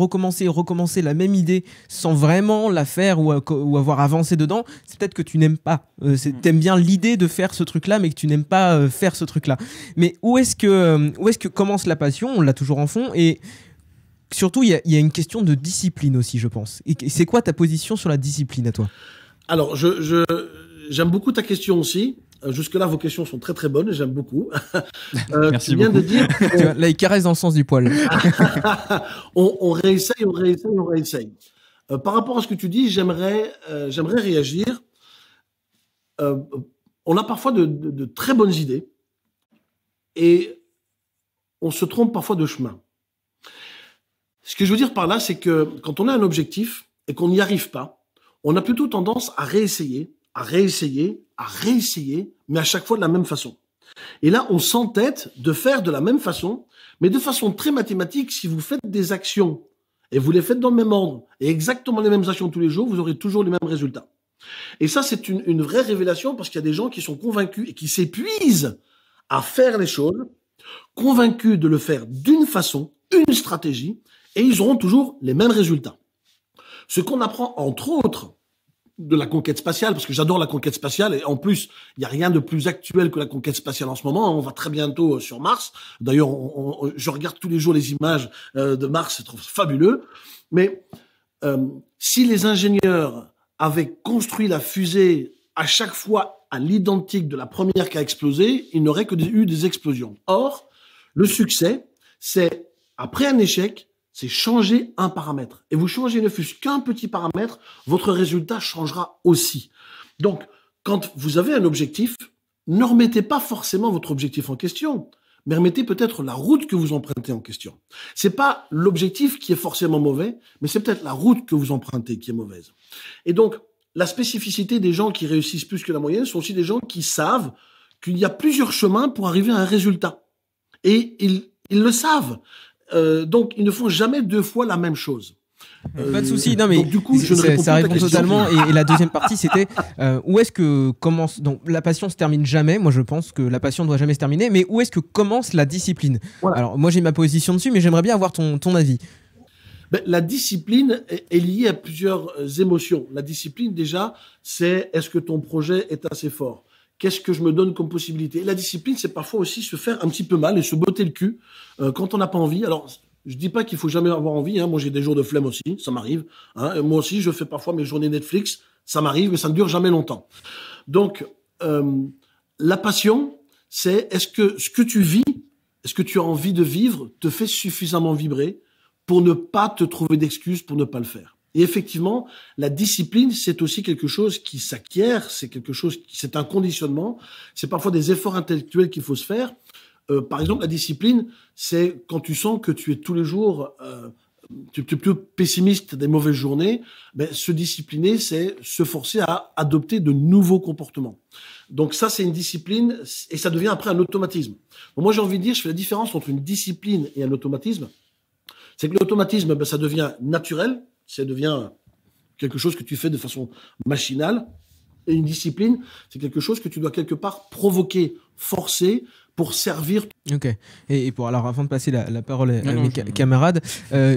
la même idée sans vraiment la faire ou avoir avancé dedans, c'est peut-être que tu n'aimes pas. T'aimes bien l'idée de faire ce truc-là, mais que tu n'aimes pas faire ce truc-là. Mais où est-ce que commence la passion ? On l'a toujours en fond et surtout, il y a une question de discipline aussi, je pense. Et c'est quoi ta position sur la discipline à toi ? Alors, j'aime beaucoup ta question aussi. Jusque-là, vos questions sont très très bonnes. J'aime beaucoup. Merci tu viens beaucoup. de dire... Là, il caresse dans le sens du poil. on réessaye. Par rapport à ce que tu dis, j'aimerais réagir. On a parfois de très bonnes idées et on se trompe parfois de chemin. Ce que je veux dire par là, c'est que quand on a un objectif et qu'on n'y arrive pas, on a plutôt tendance à réessayer, mais à chaque fois de la même façon. Et là, on s'entête de faire de la même façon, mais de façon très mathématique. Si vous faites des actions et vous les faites dans le même ordre et exactement les mêmes actions tous les jours, vous aurez toujours les mêmes résultats. Et ça, c'est une vraie révélation parce qu'il y a des gens qui sont convaincus et qui s'épuisent à faire les choses, convaincus de le faire d'une façon, une stratégie, et ils auront toujours les mêmes résultats. Ce qu'on apprend, entre autres, de la conquête spatiale, parce que j'adore la conquête spatiale, et en plus, il n'y a rien de plus actuel que la conquête spatiale en ce moment. On va très bientôt sur Mars. D'ailleurs, je regarde tous les jours les images de Mars, je trouve fabuleux. Mais si les ingénieurs avaient construit la fusée à chaque fois à l'identique de la première qui a explosé, il n'aurait que eu des explosions. Or, le succès, c'est, après un échec, c'est changer un paramètre. Et vous changez ne fût-ce qu'un petit paramètre, votre résultat changera aussi. Donc, quand vous avez un objectif, ne remettez pas forcément votre objectif en question, mais remettez peut-être la route que vous empruntez en question. C'est pas l'objectif qui est forcément mauvais, mais c'est peut-être la route que vous empruntez qui est mauvaise. Et donc, la spécificité des gens qui réussissent plus que la moyenne sont aussi des gens qui savent qu'il y a plusieurs chemins pour arriver à un résultat. Et ils le savent. Donc, ils ne font jamais deux fois la même chose. Pas de souci, non mais donc, du coup, je ne réponds ça plus à ta répond question. totalement. Et la deuxième partie, c'était où est-ce que commence. Donc la passion se termine jamais. Moi, je pense que la passion ne doit jamais se terminer. Mais où est-ce que commence la discipline ? Voilà. Alors moi, j'ai ma position dessus, mais j'aimerais bien avoir ton avis. La discipline est liée à plusieurs émotions. La discipline, déjà, c'est est-ce que ton projet est assez fort ? Qu'est-ce que je me donne comme possibilité ? Et la discipline, c'est parfois aussi se faire un petit peu mal et se botter le cul quand on n'a pas envie. Alors, je dis pas qu'il faut jamais avoir envie. Hein. Moi, j'ai des jours de flemme aussi, ça m'arrive. Hein. Moi aussi, je fais parfois mes journées Netflix, ça m'arrive, mais ça ne dure jamais longtemps. Donc, la passion, c'est est-ce que ce que tu vis, est-ce que tu as envie de vivre, te fait suffisamment vibrer pour ne pas te trouver d'excuses pour ne pas le faire. Et effectivement, la discipline, c'est aussi quelque chose qui s'acquiert, c'est un conditionnement, c'est parfois des efforts intellectuels qu'il faut se faire. Par exemple, la discipline, c'est quand tu sens que tu es tous les jours, tu es plus pessimiste, des mauvaises journées, se discipliner, c'est se forcer à adopter de nouveaux comportements. Donc ça, c'est une discipline et ça devient après un automatisme. Donc moi, j'ai envie de dire, je fais la différence entre une discipline et un automatisme. C'est que l'automatisme, ça devient naturel, ça devient quelque chose que tu fais de façon machinale. Et une discipline, c'est quelque chose que tu dois quelque part provoquer, forcer pour servir. Ok. Et alors, avant de passer la parole à mes camarades,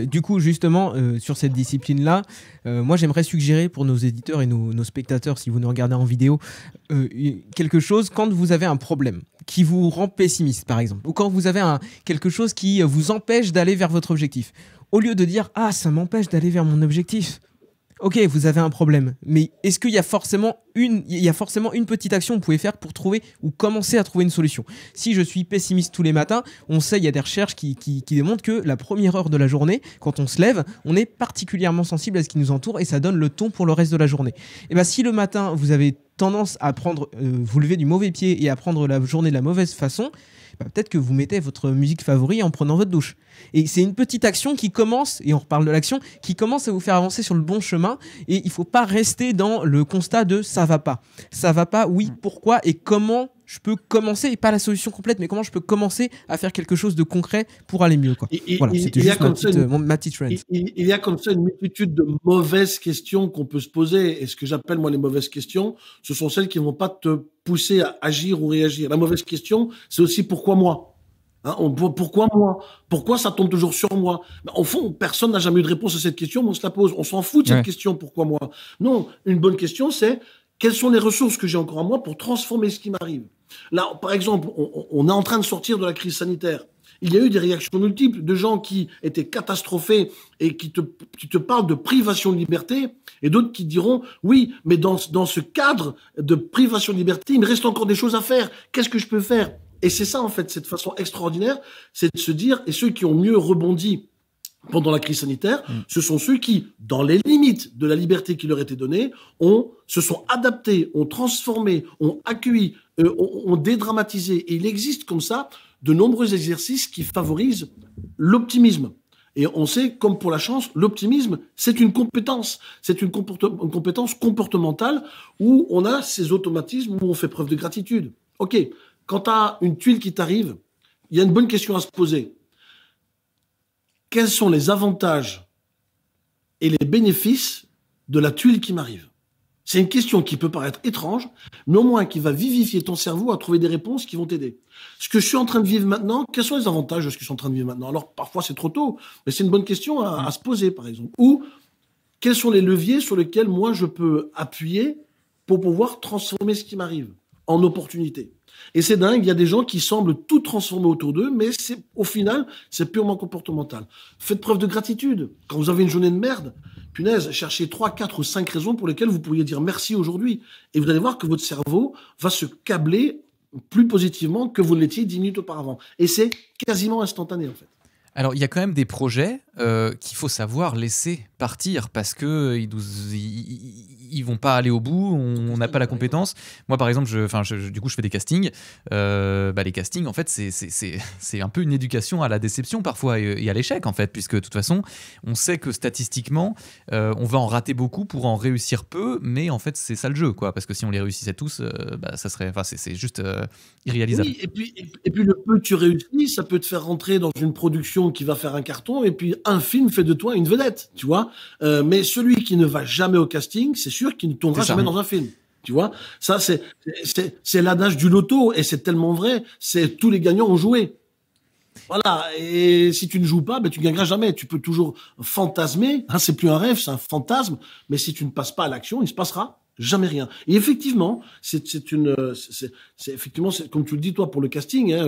du coup, justement, sur cette discipline-là, moi, j'aimerais suggérer pour nos éditeurs et nos spectateurs, si vous nous regardez en vidéo, quelque chose quand vous avez un problème qui vous rend pessimiste, par exemple, ou quand vous avez quelque chose qui vous empêche d'aller vers votre objectif. Au lieu de dire « Ah, ça m'empêche d'aller vers mon objectif », ok, vous avez un problème, mais est-ce qu'il y a forcément une petite action que vous pouvez faire pour trouver ou commencer à trouver une solution ? Si je suis pessimiste tous les matins, on sait, il y a des recherches qui démontrent que la première heure de la journée, quand on se lève, on est particulièrement sensible à ce qui nous entoure et ça donne le ton pour le reste de la journée. Et bien, si le matin, vous avez tendance à vous lever du mauvais pied et à prendre la journée de la mauvaise façon, peut-être que vous mettez votre musique favorite en prenant votre douche. Et c'est une petite action qui commence, et on reparle de l'action, qui commence à vous faire avancer sur le bon chemin. Et il ne faut pas rester dans le constat de « ça va pas ». Ça va pas, oui, pourquoi et comment je peux commencer, et pas la solution complète, mais comment je peux commencer à faire quelque chose de concret pour aller mieux, quoi. Voilà, c'était juste ma petite rant. Il y a comme ça une multitude de mauvaises questions qu'on peut se poser. Et ce que j'appelle, moi, les mauvaises questions, ce sont celles qui ne vont pas te pousser à agir ou réagir. La mauvaise question, c'est aussi pourquoi moi? Hein, pourquoi moi? Pourquoi ça tombe toujours sur moi? Au fond, personne n'a jamais eu de réponse à cette question, mais on se la pose. On s'en fout de cette question, pourquoi moi? Non, une bonne question, c'est quelles sont les ressources que j'ai encore en moi pour transformer ce qui m'arrive? Là, par exemple, on est en train de sortir de la crise sanitaire. Il y a eu des réactions multiples de gens qui étaient catastrophés et qui te parlent de privation de liberté, et d'autres qui diront oui, mais dans ce cadre de privation de liberté, il me reste encore des choses à faire. Qu'est-ce que je peux faire? Et c'est ça, en fait, cette façon extraordinaire, c'est de se dire, et ceux qui ont mieux rebondi pendant la crise sanitaire, ce sont ceux qui, dans les limites de la liberté qui leur était donnée, se sont adaptés, ont transformé, ont accueilli, ont dédramatisé. Et il existe comme ça de nombreux exercices qui favorisent l'optimisme. Et on sait, comme pour la chance, l'optimisme, c'est une compétence. C'est une compétence comportementale où on a ces automatismes, où on fait preuve de gratitude. OK, quand tu as une tuile qui t'arrive, il y a une bonne question à se poser. Quels sont les avantages et les bénéfices de la tuile qui m'arrive? C'est une question qui peut paraître étrange, mais au moins qui va vivifier ton cerveau à trouver des réponses qui vont t'aider. Ce que je suis en train de vivre maintenant, quels sont les avantages de ce que je suis en train de vivre maintenant? Alors, parfois, c'est trop tôt, mais c'est une bonne question à se poser, par exemple. Ou, quels sont les leviers sur lesquels moi, je peux appuyer pour pouvoir transformer ce qui m'arrive en opportunité? Et c'est dingue, il y a des gens qui semblent tout transformer autour d'eux, mais au final, c'est purement comportemental. Faites preuve de gratitude. Quand vous avez une journée de merde, punaise, cherchez 3, 4 ou 5 raisons pour lesquelles vous pourriez dire merci aujourd'hui. Et vous allez voir que votre cerveau va se câbler plus positivement que vous ne l'étiez 10 minutes auparavant. Et c'est quasiment instantané, en fait. Alors, il y a quand même des projets qu'il faut savoir laisser partir parce que ils vont pas aller au bout, on n'a pas la compétence. Moi, par exemple, du coup, je fais des castings. Les castings, en fait, c'est un peu une éducation à la déception parfois et à l'échec, en fait, puisque de toute façon, on sait que statistiquement, on va en rater beaucoup pour en réussir peu, mais en fait, c'est ça le jeu, quoi. Parce que si on les réussissait tous, ça serait, c'est juste irréalisable. Oui, et puis le peu que tu réussis, ça peut te faire rentrer dans une production qui va faire un carton, et puis un film fait de toi une vedette, tu vois. Mais celui qui ne va jamais au casting, c'est sûr qu'il ne tombera jamais dans un film. Tu vois, ça c'est l'adage du loto, et c'est tellement vrai. C'est tous les gagnants ont joué. Voilà. Et si tu ne joues pas, ben tu gagneras jamais. Tu peux toujours fantasmer. Hein, c'est plus un rêve, c'est un fantasme. Mais si tu ne passes pas à l'action, il se passera jamais rien. Et effectivement, c'est effectivement, comme tu le dis toi pour le casting. Hein,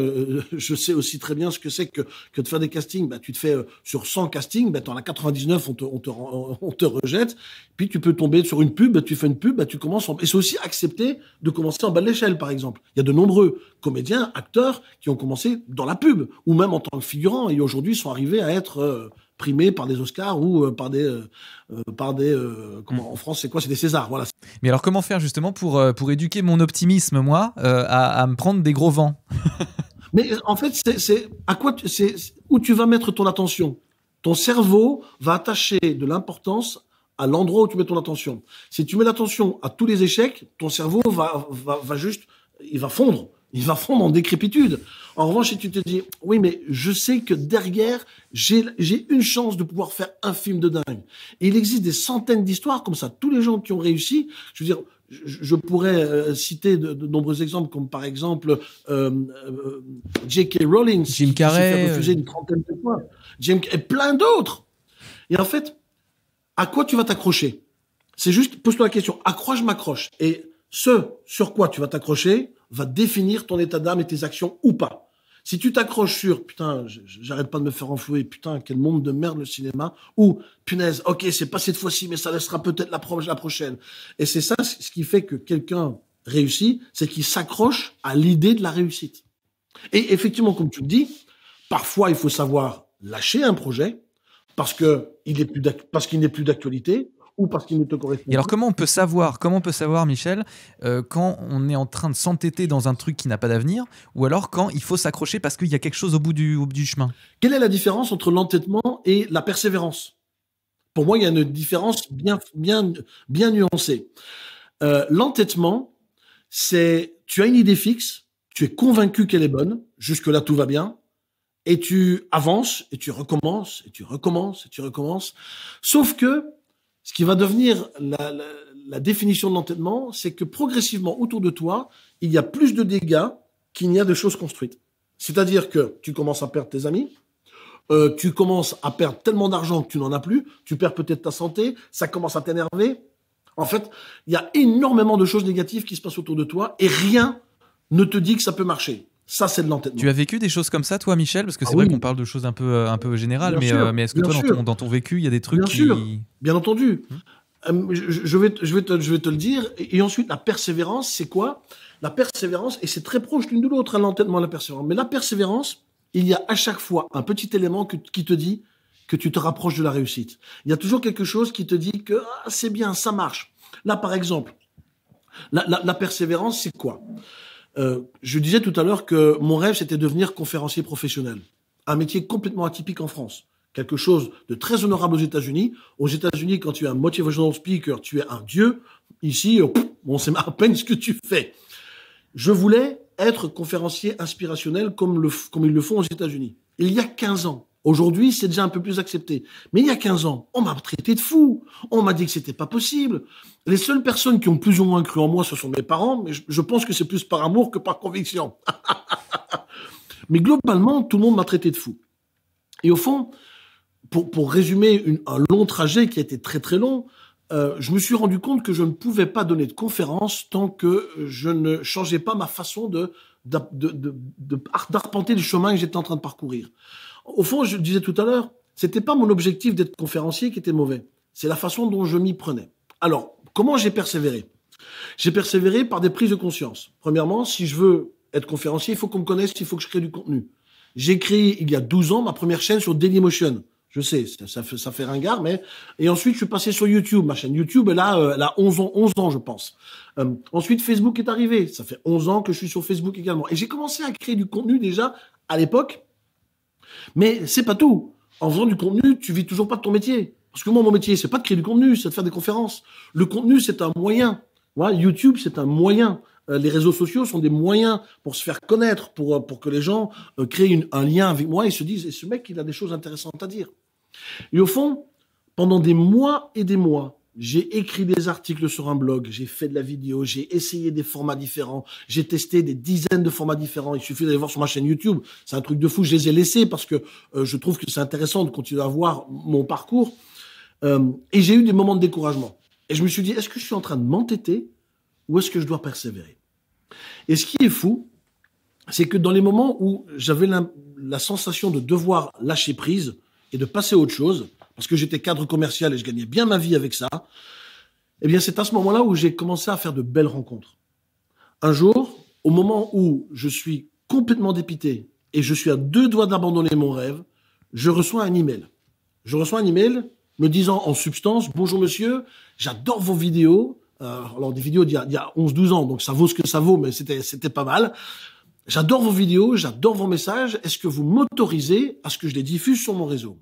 je sais aussi très bien ce que c'est que de faire des castings. Bah, tu te fais sur 100 castings, bah, t'en as 99, on te rejette. Puis tu peux tomber sur une pub. Bah, tu fais une pub, bah, tu commences. Et c'est aussi accepter de commencer en bas de l'échelle, par exemple. Il y a de nombreux comédiens, acteurs qui ont commencé dans la pub ou même en tant que figurants et aujourd'hui sont arrivés à être primés par des Oscars ou par des comment en France c'est quoi, c'est des Césars, voilà. Mais alors comment faire justement pour éduquer mon optimisme, moi, à me prendre des gros vents? Mais en fait, c'est à quoi c'est où tu vas mettre ton attention. Ton cerveau va attacher de l'importance à l'endroit où tu mets ton attention. Si tu mets l'attention à tous les échecs, ton cerveau va juste, il va fondre en décrépitude. En revanche, si tu te dis, oui, mais je sais que derrière, j'ai une chance de pouvoir faire un film de dingue. Et il existe des centaines d'histoires comme ça. Tous les gens qui ont réussi, je veux dire, je pourrais citer de nombreux exemples, comme par exemple J.K. Rowling, Jim Carrey, qui s'est fait refuser une trentaine de fois, et plein d'autres. Et en fait, à quoi tu vas t'accrocher? C'est juste, pose-toi la question, à quoi je m'accroche? Et ce sur quoi tu vas t'accrocher va définir ton état d'âme et tes actions ou pas. Si tu t'accroches sur « Putain, j'arrête pas de me faire enflouer, putain, quel monde de merde le cinéma » ou « Punaise, ok, c'est pas cette fois-ci, mais ça laissera peut-être la prochaine. » Et c'est ça ce qui fait que quelqu'un réussit, c'est qu'il s'accroche à l'idée de la réussite. Et effectivement, comme tu le dis, parfois il faut savoir lâcher un projet parce qu'il n'est plus d'actualité, ou parce qu'il ne te correspond pas. Et alors comment on peut savoir, Michel, quand on est en train de s'entêter dans un truc qui n'a pas d'avenir, ou alors quand il faut s'accrocher parce qu'il y a quelque chose au bout du chemin? Quelle est la différence entre l'entêtement et la persévérance? Pour moi, il y a une différence bien nuancée. L'entêtement, c'est tu as une idée fixe, tu es convaincu qu'elle est bonne, jusque-là tout va bien, et tu avances, et tu recommences, et tu recommences, et tu recommences. Sauf que, ce qui va devenir la définition de l'entêtement, c'est que progressivement, autour de toi, il y a plus de dégâts qu'il n'y a de choses construites. C'est-à-dire que tu commences à perdre tes amis, tu commences à perdre tellement d'argent que tu n'en as plus, tu perds peut-être ta santé, ça commence à t'énerver. En fait, il y a énormément de choses négatives qui se passent autour de toi et rien ne te dit que ça peut marcher. Ça, c'est de l'entêtement. Tu as vécu des choses comme ça, toi, Michel? Parce que c'est Ah vrai oui. qu'on parle de choses un peu générales, Bien mais, sûr, mais est-ce que bien toi, sûr. dans ton vécu, il y a des trucs Bien qui... sûr. Bien entendu. Je vais te le dire. Et ensuite, la persévérance, c'est quoi? La persévérance, et c'est très proche l'une de l'autre, hein, l'entêtement et la persévérance. Mais la persévérance, il y a à chaque fois un petit élément qui te dit que tu te rapproches de la réussite. Il y a toujours quelque chose qui te dit que c'est bien, ça marche. Là, par exemple, la persévérance, c'est quoi? Je disais tout à l'heure que mon rêve, c'était de devenir conférencier professionnel. Un métier complètement atypique en France. Quelque chose de très honorable aux États-Unis. Aux États-Unis, quand tu es un motivational speaker, tu es un dieu. Ici, on sait à peine ce que tu fais. Je voulais être conférencier inspirationnel comme ils le font aux États-Unis. Il y a 15 ans. Aujourd'hui, c'est déjà un peu plus accepté. Mais il y a 15 ans, on m'a traité de fou. On m'a dit que c'était pas possible. Les seules personnes qui ont plus ou moins cru en moi, ce sont mes parents, mais je pense que c'est plus par amour que par conviction. Mais globalement, tout le monde m'a traité de fou. Et au fond, pour résumer un long trajet qui a été très très long, je me suis rendu compte que je ne pouvais pas donner de conférence tant que je ne changeais pas ma façon d'arpenter le chemin que j'étais en train de parcourir. Au fond, je disais tout à l'heure, c'était pas mon objectif d'être conférencier qui était mauvais. C'est la façon dont je m'y prenais. Alors, comment j'ai persévéré? J'ai persévéré par des prises de conscience. Premièrement, si je veux être conférencier, il faut qu'on me connaisse, il faut que je crée du contenu. J'ai créé, il y a 12 ans, ma première chaîne sur Dailymotion. Je sais, ça fait ringard, mais... Et ensuite, je suis passé sur YouTube. Ma chaîne YouTube, elle a 11 ans, je pense. Ensuite, Facebook est arrivé. Ça fait 11 ans que je suis sur Facebook également. Et j'ai commencé à créer du contenu déjà à l'époque. Mais c'est pas tout. En faisant du contenu, tu vis toujours pas de ton métier. Parce que moi, mon métier, c'est pas de créer du contenu, c'est de faire des conférences. Le contenu, c'est un moyen. Ouais, YouTube, c'est un moyen. Les réseaux sociaux sont des moyens pour se faire connaître, pour que les gens créent un lien avec moi et se disent, et ce mec, il a des choses intéressantes à dire. Et au fond, pendant des mois et des mois, j'ai écrit des articles sur un blog, j'ai fait de la vidéo, j'ai essayé des formats différents, j'ai testé des dizaines de formats différents. Il suffit d'aller voir sur ma chaîne YouTube. C'est un truc de fou. Je les ai laissés parce que je trouve que c'est intéressant de continuer à voir mon parcours. Et j'ai eu des moments de découragement. Et je me suis dit, est-ce que je suis en train de m'entêter ou est-ce que je dois persévérer? Et ce qui est fou, c'est que dans les moments où j'avais la sensation de devoir lâcher prise et de passer à autre chose, parce que j'étais cadre commercial et je gagnais bien ma vie avec ça, eh bien, c'est à ce moment-là où j'ai commencé à faire de belles rencontres. Un jour, au moment où je suis complètement dépité et je suis à 2 doigts d'abandonner mon rêve, je reçois un email. Je reçois un email me disant en substance, bonjour monsieur, j'adore vos vidéos. Alors des vidéos d'il y a 11-12 ans, donc ça vaut ce que ça vaut, mais c'était pas mal. J'adore vos vidéos, j'adore vos messages. Est-ce que vous m'autorisez à ce que je les diffuse sur mon réseau?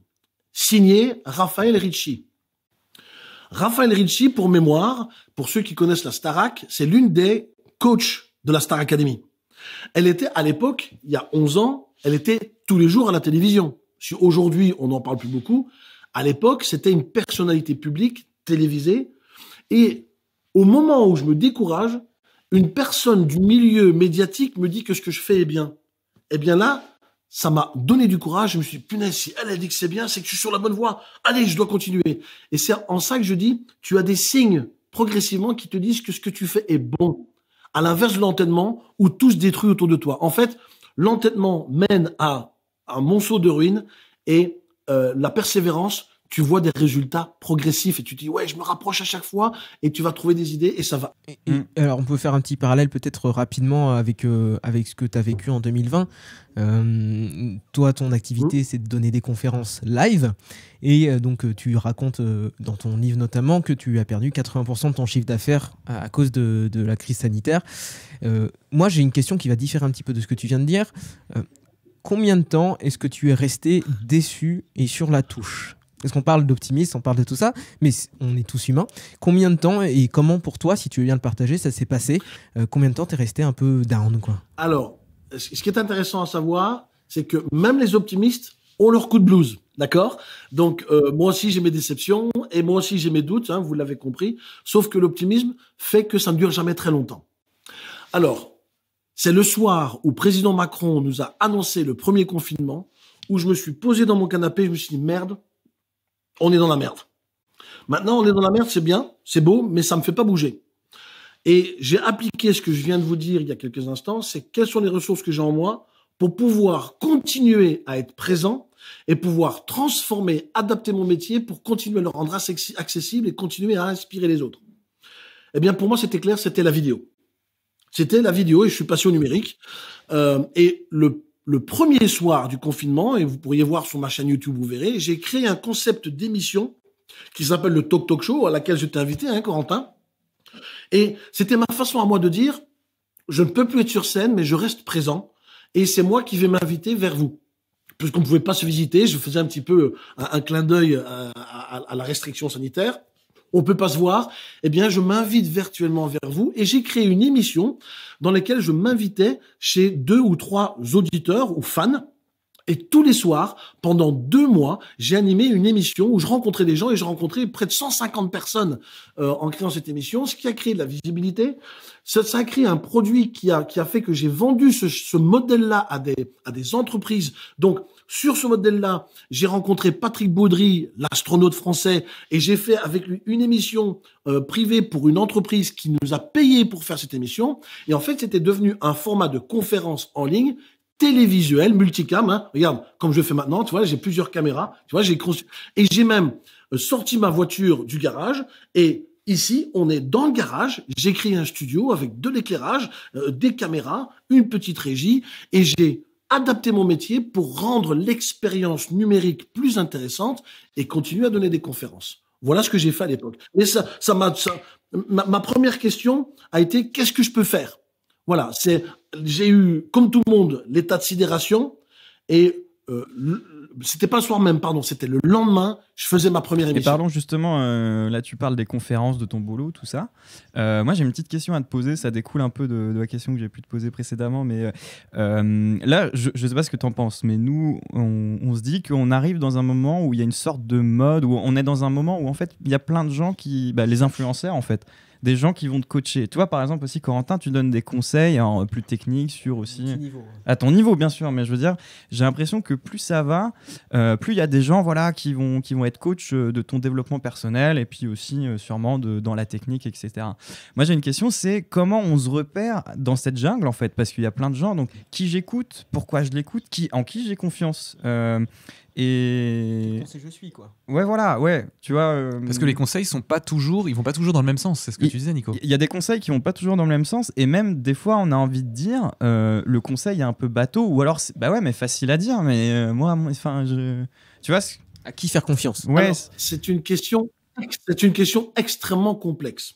Signé Raphaël Ricci. Raphaël Ricci, pour mémoire, pour ceux qui connaissent la Starac, c'est l'une des coachs de la Star Academy. Elle était, à l'époque, il y a 11 ans, elle était tous les jours à la télévision. Si aujourd'hui, on n'en parle plus beaucoup, à l'époque, c'était une personnalité publique, télévisée. Et au moment où je me décourage, une personne du milieu médiatique me dit que ce que je fais est bien. Eh bien là, ça m'a donné du courage. Je me suis dit, punaise, si elle a dit que c'est bien, c'est que je suis sur la bonne voie. Allez, je dois continuer. Et c'est en ça que je dis, tu as des signes progressivement qui te disent que ce que tu fais est bon. À l'inverse de l'entêtement où tout se détruit autour de toi. En fait, l'entêtement mène à un monceau de ruines et la persévérance, tu vois des résultats progressifs et tu te dis, ouais, je me rapproche à chaque fois et tu vas trouver des idées et ça va. Alors, on peut faire un petit parallèle peut-être rapidement avec ce que tu as vécu en 2020. Toi, ton activité, c'est de donner des conférences live. Et donc, tu racontes dans ton livre notamment que tu as perdu 80% de ton chiffre d'affaires à cause de la crise sanitaire. Moi, j'ai une question qui va différer un petit peu de ce que tu viens de dire. Combien de temps est-ce que tu es resté déçu et sur la touche ? Parce qu'on parle d'optimisme, on parle de tout ça, mais on est tous humains. Combien de temps et comment pour toi, si tu veux bien le partager, ça s'est passé ? Combien de temps t'es resté un peu down, quoi ? Alors, ce qui est intéressant à savoir, c'est que même les optimistes ont leur coup de blues, d'accord? Donc, moi aussi, j'ai mes déceptions et moi aussi, j'ai mes doutes, hein, vous l'avez compris. Sauf que l'optimisme fait que ça ne dure jamais très longtemps. Alors, c'est le soir où président Macron nous a annoncé le premier confinement, où je me suis posé dans mon canapé, je me suis dit, merde, on est dans la merde. Maintenant, on est dans la merde, c'est bien, c'est beau, mais ça me fait pas bouger. Et j'ai appliqué ce que je viens de vous dire il y a quelques instants, c'est quelles sont les ressources que j'ai en moi pour pouvoir continuer à être présent et pouvoir transformer, adapter mon métier pour continuer à le rendre accessible et continuer à inspirer les autres. Eh bien, pour moi, c'était clair, c'était la vidéo. C'était la vidéo et je suis passé au numérique. Et le premier soir du confinement, et vous pourriez voir sur ma chaîne YouTube, vous verrez, j'ai créé un concept d'émission qui s'appelle le Talk Talk Show, à laquelle je t'ai invité, hein, Corentin. Et c'était ma façon à moi de dire, je ne peux plus être sur scène, mais je reste présent. Et c'est moi qui vais m'inviter vers vous. Puisqu'on ne pouvait pas se visiter, je faisais un petit peu un clin d'œil à la restriction sanitaire. On peut pas se voir. Eh bien, je m'invite virtuellement vers vous et j'ai créé une émission dans laquelle je m'invitais chez 2 ou 3 auditeurs ou fans. Et tous les soirs, pendant 2 mois, j'ai animé une émission où je rencontrais des gens et j'ai rencontré près de 150 personnes en créant cette émission, ce qui a créé de la visibilité. Ça a créé un produit qui a fait que j'ai vendu ce modèle-là à des entreprises. Donc, sur ce modèle-là, j'ai rencontré Patrick Baudry, l'astronaute français, et j'ai fait avec lui une émission privée pour une entreprise qui nous a payé pour faire cette émission. Et en fait, c'était devenu un format de conférence en ligne télévisuel, multicam, hein. Regarde, comme je fais maintenant, tu vois, j'ai plusieurs caméras, tu vois, et j'ai même sorti ma voiture du garage, et ici, on est dans le garage, j'ai créé un studio avec de l'éclairage, des caméras, une petite régie, et j'ai adapté mon métier pour rendre l'expérience numérique plus intéressante et continuer à donner des conférences. Voilà ce que j'ai fait à l'époque. Mais ma première question a été, qu'est-ce que je peux faire? Voilà, j'ai eu, comme tout le monde, l'état de sidération et c'était pas le soir même, pardon, c'était le lendemain, je faisais ma première émission. Et parlons justement, là tu parles des conférences, de ton boulot, tout ça. Moi j'ai une petite question à te poser, ça découle un peu de la question que j'ai pu te poser précédemment, mais là je sais pas ce que tu en penses, mais nous on se dit qu'on arrive dans un moment où il y a une sorte de mode, où on est dans un moment où en fait il y a plein de gens qui, les influenceurs en fait, des gens qui vont te coacher. Tu vois, par exemple, aussi, Corentin, tu donnes des conseils plus techniques sur aussi... À ton niveau, bien sûr, mais je veux dire, j'ai l'impression que plus ça va, plus il y a des gens voilà, qui vont être coach de ton développement personnel et puis aussi sûrement dans la technique, etc. Moi, j'ai une question, c'est comment on se repère dans cette jungle, en fait, parce qu'il y a plein de gens, donc qui j'écoute, pourquoi je l'écoute, en qui j'ai confiance et c'est je suis quoi. Ouais, voilà, ouais, tu vois. Parce que les conseils ils vont pas toujours dans le même sens, c'est ce que tu disais, Nico. Il y a des conseils qui vont pas toujours dans le même sens, et même des fois, on a envie de dire, le conseil est un peu bateau, ou alors, bah ouais, mais facile à dire, mais enfin, tu vois. À qui faire confiance? Ouais. Alors, c'est une question extrêmement complexe.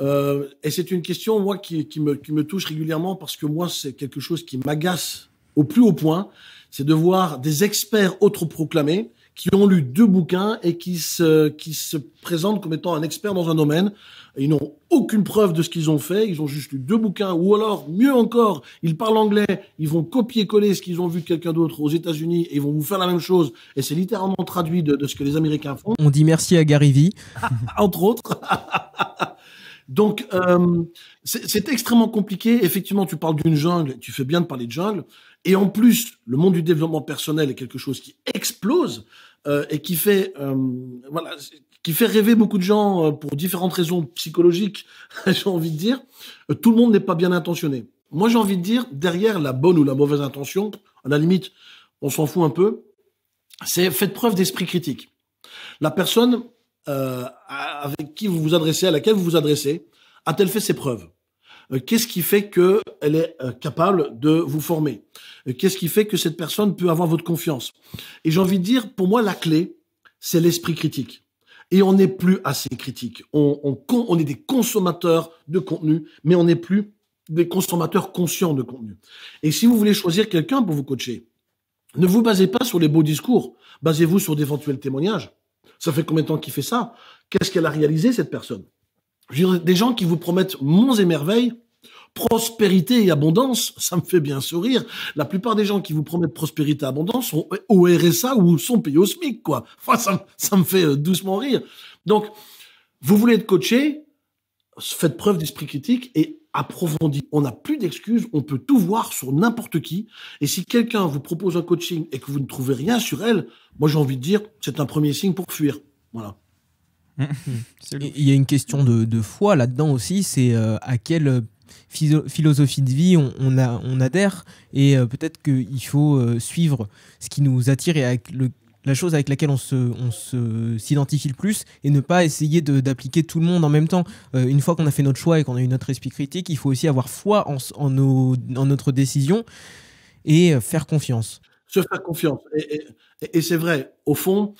Et c'est une question, moi, qui me touche régulièrement parce que moi, c'est quelque chose qui m'agace au plus haut point. C'est de voir des experts autoproclamés qui ont lu 2 bouquins et qui se présentent comme étant un expert dans un domaine. Ils n'ont aucune preuve de ce qu'ils ont fait. Ils ont juste lu 2 bouquins. Ou alors, mieux encore, ils parlent anglais. Ils vont copier-coller ce qu'ils ont vu de quelqu'un d'autre aux États-Unis et ils vont vous faire la même chose. Et c'est littéralement traduit de ce que les Américains font. On dit merci à Gary Vee. Entre autres. Donc, c'est extrêmement compliqué. Effectivement, tu parles d'une jungle, tu fais bien de parler de jungle. Et en plus, le monde du développement personnel est quelque chose qui explose et qui fait rêver beaucoup de gens pour différentes raisons psychologiques, j'ai envie de dire. Tout le monde n'est pas bien intentionné. Moi, j'ai envie de dire, derrière la bonne ou la mauvaise intention, à la limite, on s'en fout un peu, c'est faites preuve d'esprit critique. La personne avec qui vous vous adressez, à laquelle vous vous adressez, a-t-elle fait ses preuves? Qu'est-ce qui fait qu'elle est capable de vous former? Qu'est-ce qui fait que cette personne peut avoir votre confiance? Et j'ai envie de dire, pour moi, la clé, c'est l'esprit critique. Et on n'est plus assez critique. On est des consommateurs de contenu, mais on n'est plus des consommateurs conscients de contenu. Et si vous voulez choisir quelqu'un pour vous coacher, ne vous basez pas sur les beaux discours. Basez-vous sur d'éventuels témoignages. Ça fait combien de temps qu'il fait ça? Qu'est-ce qu'elle a réalisé, cette personne? Je veux dire, des gens qui vous promettent monts et merveilles prospérité et abondance, ça me fait bien sourire. La plupart des gens qui vous promettent prospérité et abondance sont au RSA ou sont payés au SMIC, quoi. Enfin, ça me fait doucement rire. Donc, vous voulez être coaché, faites preuve d'esprit critique et approfondis. On n'a plus d'excuses, on peut tout voir sur n'importe qui. Et si quelqu'un vous propose un coaching et que vous ne trouvez rien sur elle, moi j'ai envie de dire, c'est un premier signe pour fuir. Voilà. Il y a une question de foi là-dedans aussi, c'est à quelle philosophie de vie on adhère, et peut-être qu'il faut suivre ce qui nous attire et avec la chose avec laquelle on s'identifie le plus, et ne pas essayer d'appliquer tout le monde en même temps. Une fois qu'on a fait notre choix et qu'on a eu notre esprit critique, il faut aussi avoir foi en notre décision et faire confiance. Se faire confiance. Et c'est vrai, au fond,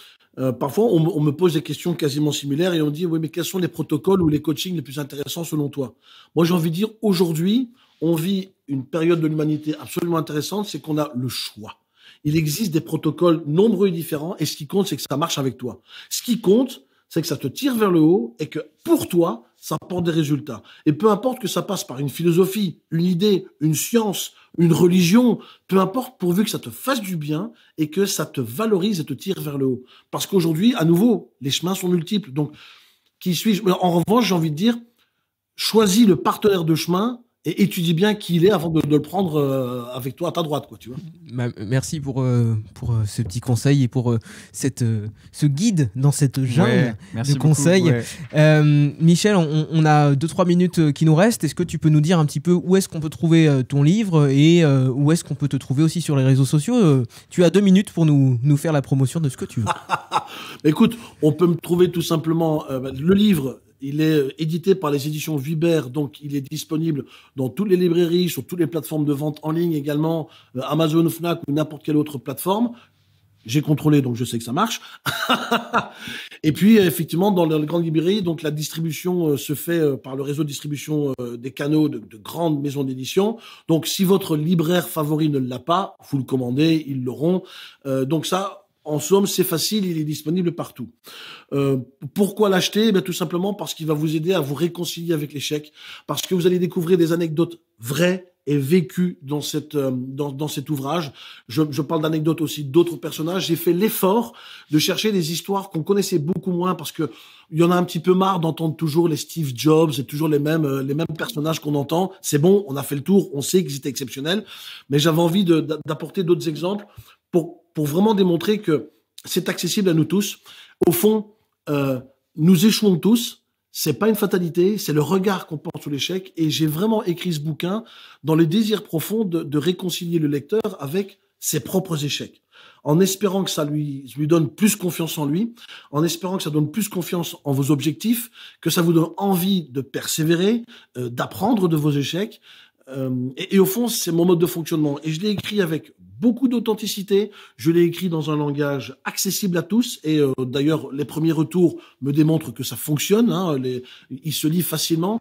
parfois on me pose des questions quasiment similaires et on dit oui, mais quels sont les protocoles ou les coachings les plus intéressants selon toi? Moi j'ai envie de dire, aujourd'hui on vit une période de l'humanité absolument intéressante, c'est qu'on a le choix. Il existe des protocoles nombreux et différents, et ce qui compte, c'est que ça marche avec toi. Ce qui compte, c'est que ça te tire vers le haut et que pour toi, ça apporte des résultats. Et peu importe que ça passe par une philosophie, une idée, une science, une religion, peu importe, pourvu que ça te fasse du bien et que ça te valorise et te tire vers le haut. Parce qu'aujourd'hui, à nouveau, les chemins sont multiples. Donc, qui suis-je? En revanche, j'ai envie de dire, choisis le partenaire de chemin et étudie bien qui il est avant de le prendre avec toi à ta droite, quoi, tu vois. Merci pour ce petit conseil et pour ce guide dans cette jungle de conseils. Michel, on a 2-3 minutes qui nous restent. Est-ce que tu peux nous dire un petit peu où est-ce qu'on peut trouver ton livre et où est-ce qu'on peut te trouver aussi sur les réseaux sociaux? Tu as 2 minutes pour nous faire la promotion de ce que tu veux. Écoute, on peut me trouver tout simplement le livre. Il est édité par les éditions Vuibert, donc il est disponible dans toutes les librairies, sur toutes les plateformes de vente en ligne également, Amazon, Fnac ou n'importe quelle autre plateforme. J'ai contrôlé, donc je sais que ça marche. Et puis, effectivement, dans les grandes librairies, donc la distribution se fait par le réseau de distribution des canaux de grandes maisons d'édition. Donc, si votre libraire favori ne l'a pas, vous le commandez, ils l'auront. Donc ça... En somme, c'est facile, il est disponible partout. Pourquoi l'acheter? Tout simplement parce qu'il va vous aider à vous réconcilier avec l'échec, parce que vous allez découvrir des anecdotes vraies et vécues dans cet ouvrage. Je parle d'anecdotes aussi d'autres personnages. J'ai fait l'effort de chercher des histoires qu'on connaissait beaucoup moins, parce que il y en a un petit peu marre d'entendre toujours les Steve Jobs et toujours les mêmes personnages qu'on entend. C'est bon, on a fait le tour, on sait qu'ils étaient exceptionnels, mais j'avais envie d'apporter d'autres exemples pour vraiment démontrer que c'est accessible à nous tous. Au fond, nous échouons tous. C'est pas une fatalité, c'est le regard qu'on porte sur l'échec. Et j'ai vraiment écrit ce bouquin dans le désir profond de réconcilier le lecteur avec ses propres échecs, en espérant que ça lui donne plus confiance en lui, en espérant que ça donne plus confiance en vos objectifs, que ça vous donne envie de persévérer, d'apprendre de vos échecs. Et au fond, c'est mon mode de fonctionnement. Et je l'ai écrit avec beaucoup d'authenticité. Je l'ai écrit dans un langage accessible à tous. Et d'ailleurs, les premiers retours me démontrent que ça fonctionne. Il se lit facilement.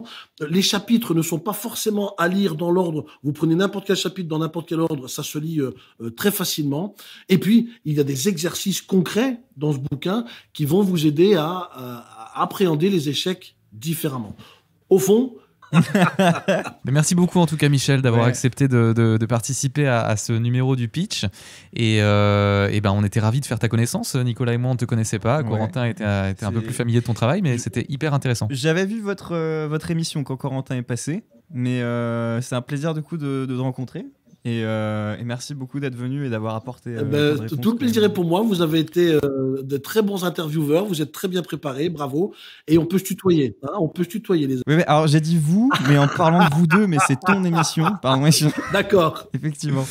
Les chapitres ne sont pas forcément à lire dans l'ordre. Vous prenez n'importe quel chapitre dans n'importe quel ordre, ça se lit très facilement. Et puis, il y a des exercices concrets dans ce bouquin qui vont vous aider à appréhender les échecs différemment. Au fond, merci beaucoup en tout cas Michel d'avoir accepté de participer à ce numéro du pitch, et on était ravis de faire ta connaissance. Nicolas et moi on ne te connaissait pas, Corentin était un peu plus familier de ton travail, mais c'était hyper intéressant. J'avais vu votre émission quand Corentin est passé, mais c'est un plaisir du coup de te rencontrer. Et merci beaucoup d'être venu et d'avoir apporté tout le plaisir est pour moi. Vous avez été de très bons intervieweurs. Vous êtes très bien préparés. Bravo. Et on peut se tutoyer. On peut se tutoyer, les amis. Oui, alors j'ai dit vous, mais en parlant de vous deux, mais c'est ton émission. Pardon. D'accord. Effectivement.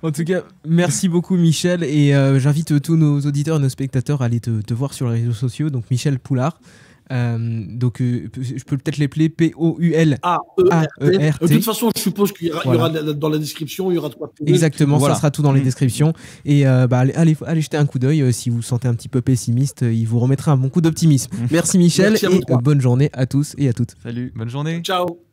En tout cas, merci beaucoup Michel. Et j'invite tous nos auditeurs et nos spectateurs à aller te voir sur les réseaux sociaux. Donc Michel Poulart. Je peux peut-être l'appeler P-O-U-L-A-E-R-T. De toute façon, je suppose qu'il y aura dans la description, il y aura tout. Exactement, ça sera tout dans les descriptions. Et allez jeter un coup d'œil si vous vous sentez un petit peu pessimiste, il vous remettra un bon coup d'optimisme. Merci Michel. Merci et bonne journée à tous et à toutes. Salut, bonne journée. Ciao.